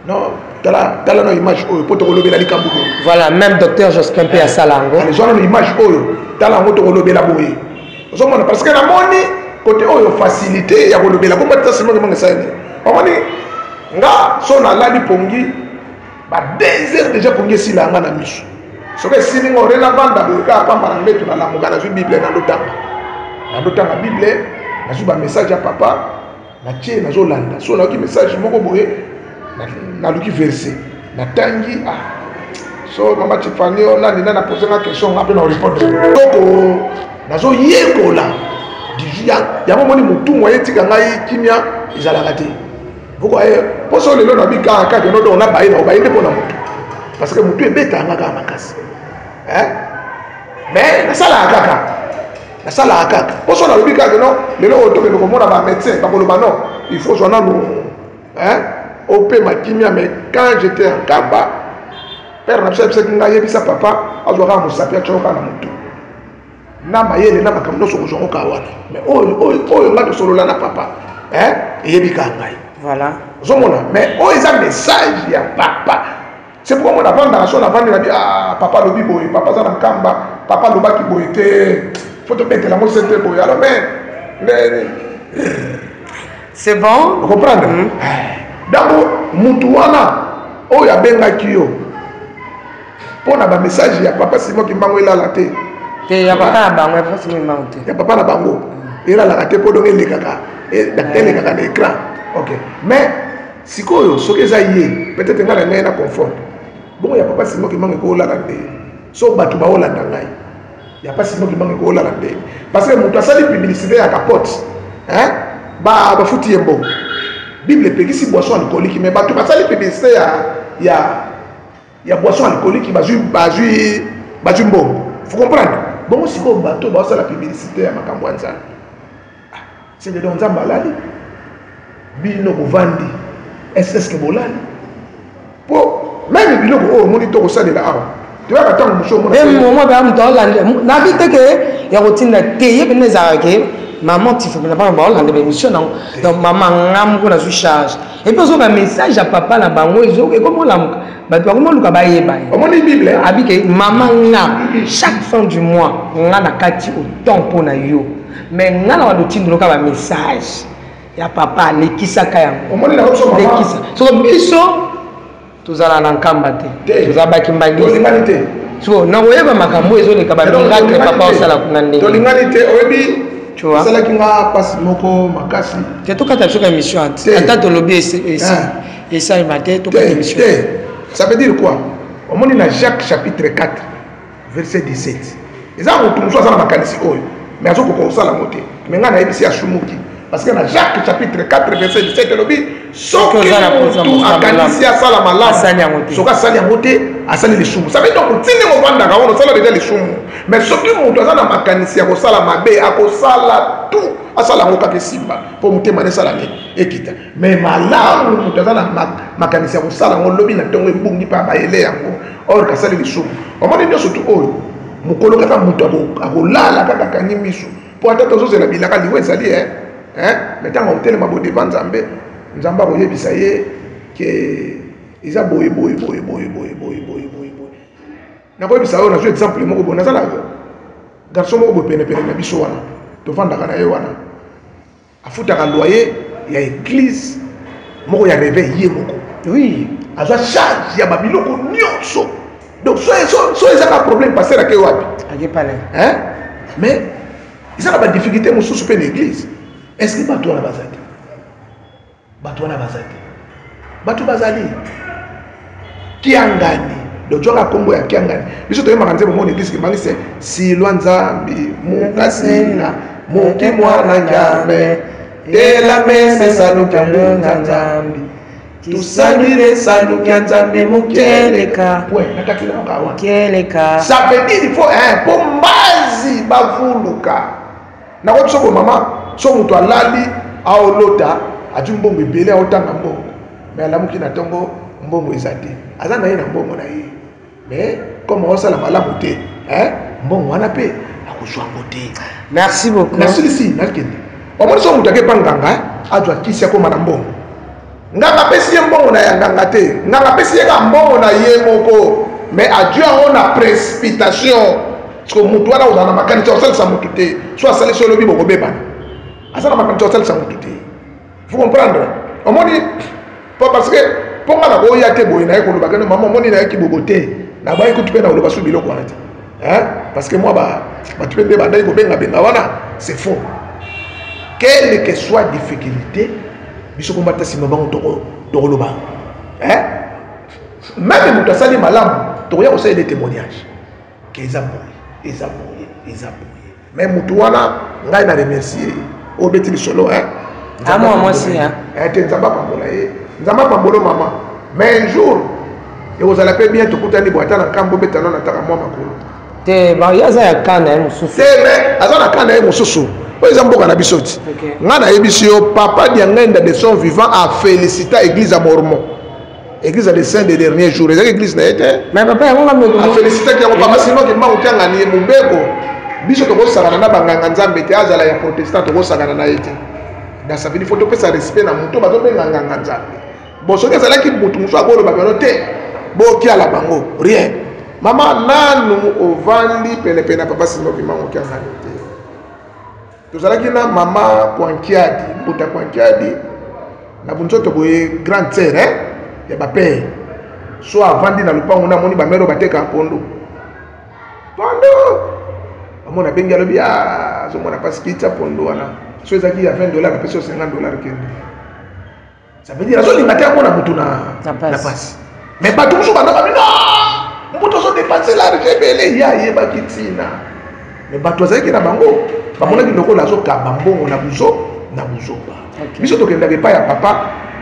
non tala no image oyo poto kolobela likambuko voilà même docteur Josquin P à Salango les gens no image oyo tala ngo to kolobela boye ozomona parce que na moni côté oyo facilité ya kolobela ko batata simo ke mangesani omoni nga so na lali pongi ba 2 heures déjà pongi silanga na miso soke sini ngore na banda boka pamba na mbeto na lamuka na zu bible na ndotanga bible na zu ba message ya papa na tie na zo landa so na ki message moko boye na luki verset na tangi so mama Tiffany ona ndina na poser na question après na répondre donc na zo yekola dijia ya momoni mutu moye tika ngai kimia izala kate boko poso lelo na bika ka ke no do na bayi na bayi ndepo na mutu parce que mutu ebeta ngaka makasi mais na sala kaka poso na bika ke no lelo oto ke ko mona ba médecin ba koloba non il faut joindre no op makimia mais quand j'étais en Kamba père na psepse nga yebisa papa azwaka musapia choka na mutu na mayele na makamno so ko ka wana mais oyo nga to solo na papa yebika ngai voilà zomona mais eza message ya papa c'est pourquoi on apprend dans la son avant de dire papa lobi boy papa za na Kamba papa lobaki boy te faut te mettre la mot c'était boy alors mais c'est bon vous comprenez donc mutu wana oyo abengaki yo pona ba message ya papa Simon Kimbangu elala te ya papa na bango ya Simon Kimbangu te ya papa na bango elala te po donge lekaka na écran ok mais sikoyo soki eza ye peut-être nga na ngai na confort bongo ya papa Simon Kimbangu ko olala te so bato ba olanda ngai ya papa Simon Kimbangu ko olala te parce que mutu asali publicité ya capote ba futi yembo Bible pekisi boisson alcoolique mais bato basali publicité ya boisson alcoolique bazui mbongo faut comprendre bon si ko bato basala publicité ya makambo ya nzambe c'est de nzambe alali bino kovandi est-ce que bolali po même biloko oyo moni to kosalela awa toyaka ntango mosu omona ba mutu olande na vi te ke ya kotinda te ye pene ezalaka ke maman Tiffany na bango baolanda bémission nango donc maman ngam ko na su charge et puis ozoka message ya papa na bango ekomolamuka bato bakomoluka bayeba omoni bible abike maman ngam chaque fin du mois nga na kati autant mpona yo mais nga na wadotindoloka bamessage ya papa lekisaka yango omoni na lekisa soko biso tozala na nkamba te toza bakimbangi tolingani te so nakoyeba makambo ezoleka bamiracle papa osala kuna ndenge tolingani te oyebi osalaki nga mpasi moko makasi te tokata biso ka émission ata tolobi esalema te tokata émission te ça veut dire quoi omoni na Jacques chapitre 4 verset 17 eza motu mosusu aza na makanisi oyo mais azokoka kosala mo te mais ngai nayebisi asumuki parce que na Jacques chapitre 4 verset 17 elobi soki motu akanisi asala malamu soki asali yango te asali lisumu ça veut dire kotindi kovandaka wana osala deja lisumu mais soki motu aza na makanisi ya kosala mabe akosala tout asala yango kaka esimba mpo motema nesalami ekita mais malamu motu aza na makanisi ya kosala yango lobi na ntongo ebungi mpe abayele yango or kasali lisumu omoni nyonso tu oyo mokolo kaka motu akolala kaka kangi miso mpo ata tozozela bilaka liwa ezali mais ntango otelema bodeva nzambe nzambe akoyebisa ye ke eza boye nakoyebisa oyo nazwi exemple moko boye naza na garçon moko boye penepene na biso wana tovandaka na ye wana afutaka loyer ya église moko ya réveil ye moko oui azwa charge ya babiloko nyonso donc so ezaka problème passer ake wapi akepale mais eza na badifficulté mosusu mpe na église est-ce que bato wana baza te bato bazali kiangani dojoka kombo ya kiangani biso toyemaka nzembo mona église kebangise silwa nzambi mukasina muki mwana nzambe tela mese saluki ya mbunga nzambi tusalire saluki ya nzambe mukeleka ça veut dire il faut po mbazi bavuluka nako biso bo mama so moto alali aolota ati mbongo ebele aotanga mbongo mais alamuki na ntongo mbongo eza te aza na ye na mbongo na ye mais comme aosala malamu te mbongo wana mpe akozwa yango te merci beaucoup nasilisi nakende omoni so moto akepa nganga azwa kisi akoma na mbongo nganga apesi ye mbongo na ya nganga te nganga apesi ye ka mbongo na ye moko mais adwi yango na précipitation parceque motu wana ozala na makanisi osalisa motu te so asalisi olobi bokobebana aza na makanisi osalisa motu te vous comprendre omoni parce que mponga na koya te boye naye koloba kene mama omoni nayeki bobo te nabayi kutu mpe na koloba su biloko wana te parce que moi batu mpe nde bandaki kobengabenga wana c'est faux quelle que soit difficulté biso kombata nsima bango tokoloba même moto asali malamu tokoya kosala des témoignages ke eza boye mais motu wana ngai na remercier obeti lisolo moi aussi te nzambe apambola ye nzambe apambolo mama mais un jour ekozala mpe bien tokutani boye ata na nkambo obetana nataka mwa makolo te aza ya ka na ye mosusu te mais aza na ka na ye mosusu oyo eza mboka na biso ti ngai nayebisi yo papa diangenda de son vivant afélicita église ya mormon église ya de saint de dernier jour ezaki église na ye te afélicitaki yango papa sinoki mbango tiangani ye mobeko biso tokosakana na banganga nzambe te azala ya protestant tokosakana na ye te nasabili fo topesa respect na moto bazobenga nganga nzambe bon soki ezalaki motu mosu akoloba bano te bokiala bango rien mama nanu ovandi penepene na papa sinoki mbango tiangani te tozalaki na mama kwankiadi mbuta kwankiadi na bunzoto boye grande sœur ya bapere so avandi na lupango namoni bamero bateka pondo amona bengi alobi azomona pasi kitya pondo wana so ezalaki ya $20 apesi yo $50 kende ça veut dire azolinga te amona motu na pasi mais bato mosusu banda babi no moto azodepanse large ebele ye ayebaki ntina mais bato azalaki na bango bamonaki lokola azokaba mbongo na buzoba biso tokendaka epai ya papa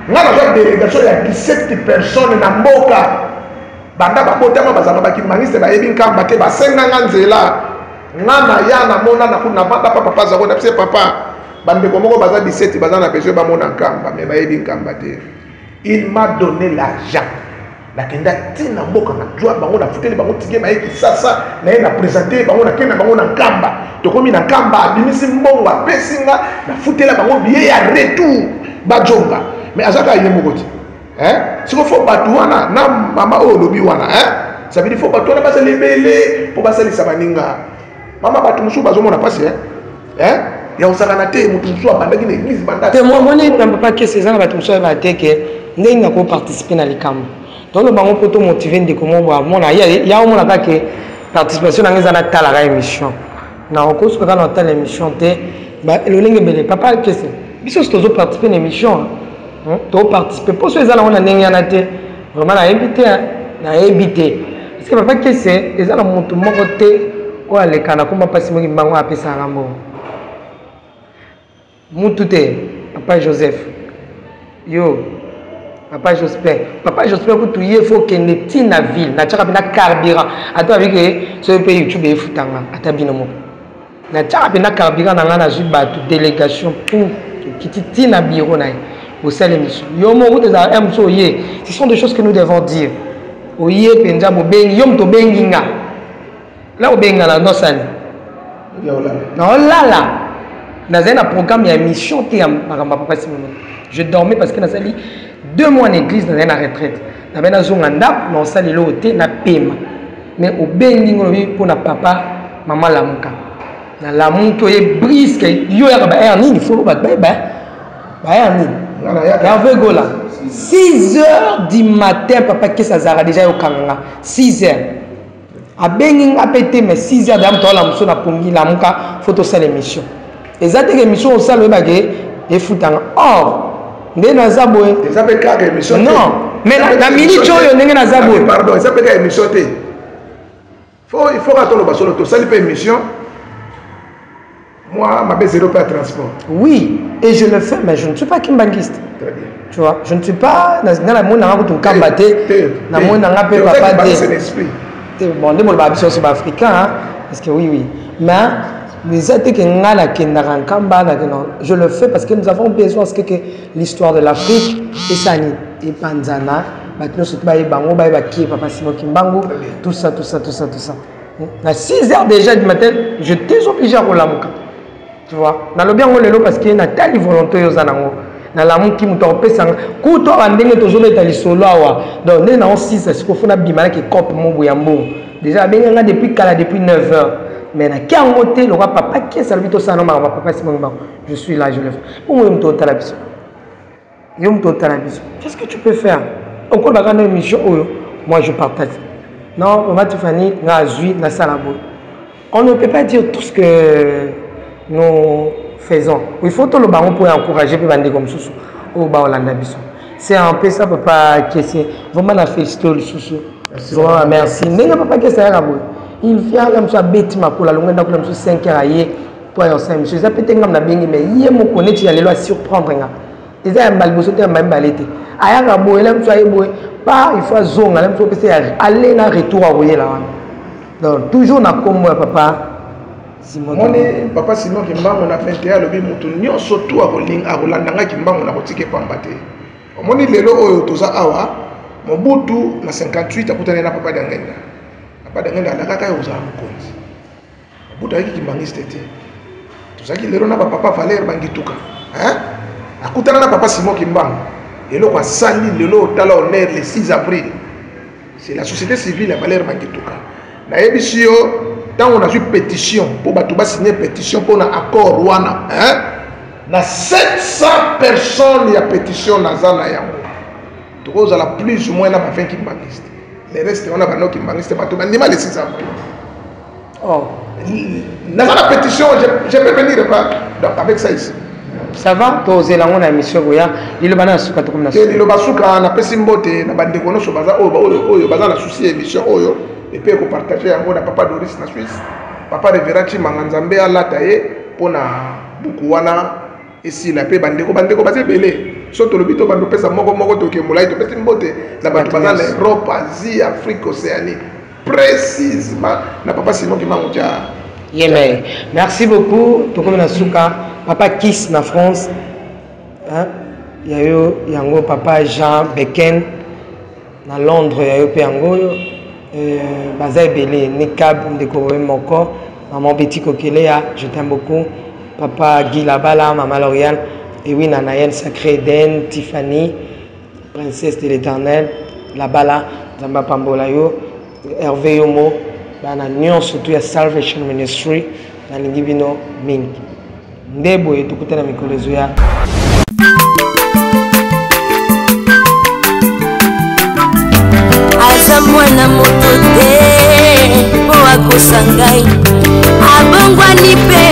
nga nazwa délégation ya 17 personnes na mboka banda babotama bazala bakimangiste bayebi nkamba te basenganga nzela nga na ya namona na vanda pa papa zako na pise papa bandeko moko baza 17 baza na besoin bamona nkamba mais bayebi nkamba te il m'a donné l'argent nakenda ntina mboka na jwa bango nafuteli bango tige na ye kisasa na ye na présente bango nakenda bango na nkamba tokomi na nkamba abimisi mbongo apesi nga nafutela bango biye ya retour bajonga mais azaka ye moko ti siko fo bato wana na mama oyo olobi wana ça veut dire fo bato wana basala ebele mpo basalisa baninga mama bato mosusu bazomona mpasi ya kosakana te moto mosusu abandaki na église bandate moni papa kese eza na bato mosusu ayeba te ke ndenge nakoparticipe na likambo Tout le monde peut te motiver de comment voir. Il y a au moins la participation dans les années à la émission. Dans le cours de la émission, le papa, qu'est-ce que c'est? Si tu participes à l'émission, tu participes. Pour ceux qui ont vraiment invité. Parce que papa, qu'est-ce que c'est? Les gens ont monté. Ou les canaux, comment passer mon bango à pesa rambo. Moutouté, papa Joseph. Yo, papa Jospin. Papa Jospin, vous tu y faut qu'il ne tine la ville. Na tchaka bina carburant. Attends avec ce pays YouTube et foutanga. Attends binomo. Na tchaka bina carburant dans la zubatu délégation pour qui tine la bureau na. Au sein de l'émission. Yo mo vous des amso yé. Ce sont des choses que nous devons dire. Oyé penja mo bengi yom to benginga. Là, on a un programme, il y a une mission. Je dormais parce que j'ai 2 mois en église dans la retraite. Je suis en salle de paiement. Mais au Bénin, pour papa, maman Lamuka. La montre est brisque. Il faut 6 heures du matin, papa, qui s'est déjà au Kananga. 6 heures. A Benin a pété mais 6 heures d'âme, la mission na pongi la muka photo ça l'émission. Et ça c'est émission au salon bagé et foutant. Or, ndé na zaboé. Ça peut pas émission. Non, mais la minute yo ndé na zaboé. Pardon, ça peut pas émission té. Il faut attendre le basolo to ça pas émission. Moi, ma baisse zéro pas transport. Oui, et je le fais mais je ne suis pas kimbangiste. Très bien. Tu vois, je ne suis pas dans la monde na ko to kambaté. Na monde na pe papa dé. Bon, les gens sont africains, parce que oui. Mais je le fais parce que nous avons besoin que l'histoire de l'Afrique et Panzana, tout ça. À 6 heures déjà du matin, je t'ai obligé à Rolamuka. Tu vois, dans le bien parce qu'il y a une telle volonté aux anangos. Na la qui nous torpesse ku to andenge toujours être les solo awa donc on 6 c'est qu'on faut bimala qui cop mon boyambo déjà benga depuis 9 heures mais na kia ngoté le roi papa qui servi to sana ma papa Simon je suis là je le fais pour moi to talabiso yom to talabiso qu'est-ce que tu peux faire au cours de la émission moi je partage non on va te fani na zui na salabo on ne peut pas dire tout ce que nous faisons. Il faut tout le baron pour encourager les bandits comme ça au bas Hollande. C'est un peu ça, papa, qui est vraiment la félicité le sous. Merci. Mais le papa qui est là, il vient comme ça bêtement pour la longueur de 5 heures pour aller au 5 minutes. Ça peut être comme la bien, mais il y a mon connaître, il allait surprendre. Il y a un balbosé, un balbalité. Aya rabo, il aime ça, il faut zone, il faut aller dans retour à voyer là. Donc toujours na comme moi, papa. Moni papa Simon Kimbango na 21 lobi mutu nyonso to a Rolandanga Kimbango na kotike pambate. Moni lelo oyo toza awa Mobutu na 58 akutana na papa Dangenda. Papa Dangenda alaka kaka oza mukonzi. Mobutu aki kimbangiste te. Tozaki lelo na papa Valère Bangituka. Akutana na papa Simon Kimbango. Lelo kwa sali lelo tala honneur le 6 avril. C'est la société civile à Valère Bangituka. Na ebisio tant on a eu pétition pour signer pétition pour un accord Rwanda, na 700 personnes il y a pétition dans Zana Yango. Tu vois la plus ou moins na fin qui bangiste. Les restes on a pas qui bangiste pas tout mais les 6 avril. Oh, dans la pétition je peux venir pas donc avec ça ici. Ça va tozer la on a mission goya il bana suka to comme na. Il basuka na pesimbote na bande kono so baza oyo baza na souci émission oyo. Et puis, on partage avec papa Doris na Suisse, papa Révérend Chimanganzambe à l'Ataye pour na Bukuwana ici la paix bandeko basé belé. Surtout le bito bando pesa moko to kemulai to pesa mbote la batu bazana Europe, Asie, Afrique, Océanie. Précisément na papa Simon Kimangoja. Yémen. Merci beaucoup. To comme na suka papa Kiss na France. Il y a eu yango papa Jean Becken na Londres, il y a eu yango Bazaï Belé, Nekab, Ndekoro Moko, maman Betty Kokelea, je t'aime beaucoup, papa Guy Labala, maman Lauriane, et oui, Nanaël Sacré Eden, Tiffany, princesse de l'éternel, Labala, Zamba Pambolayo, Hervé Yomo, Bana Nyon, surtout à Salvation Ministry, Nalingibino Ming. Ndebo et tout côté de Mikolezuya. aza mwana moto te po akosa ngai abongwani mpe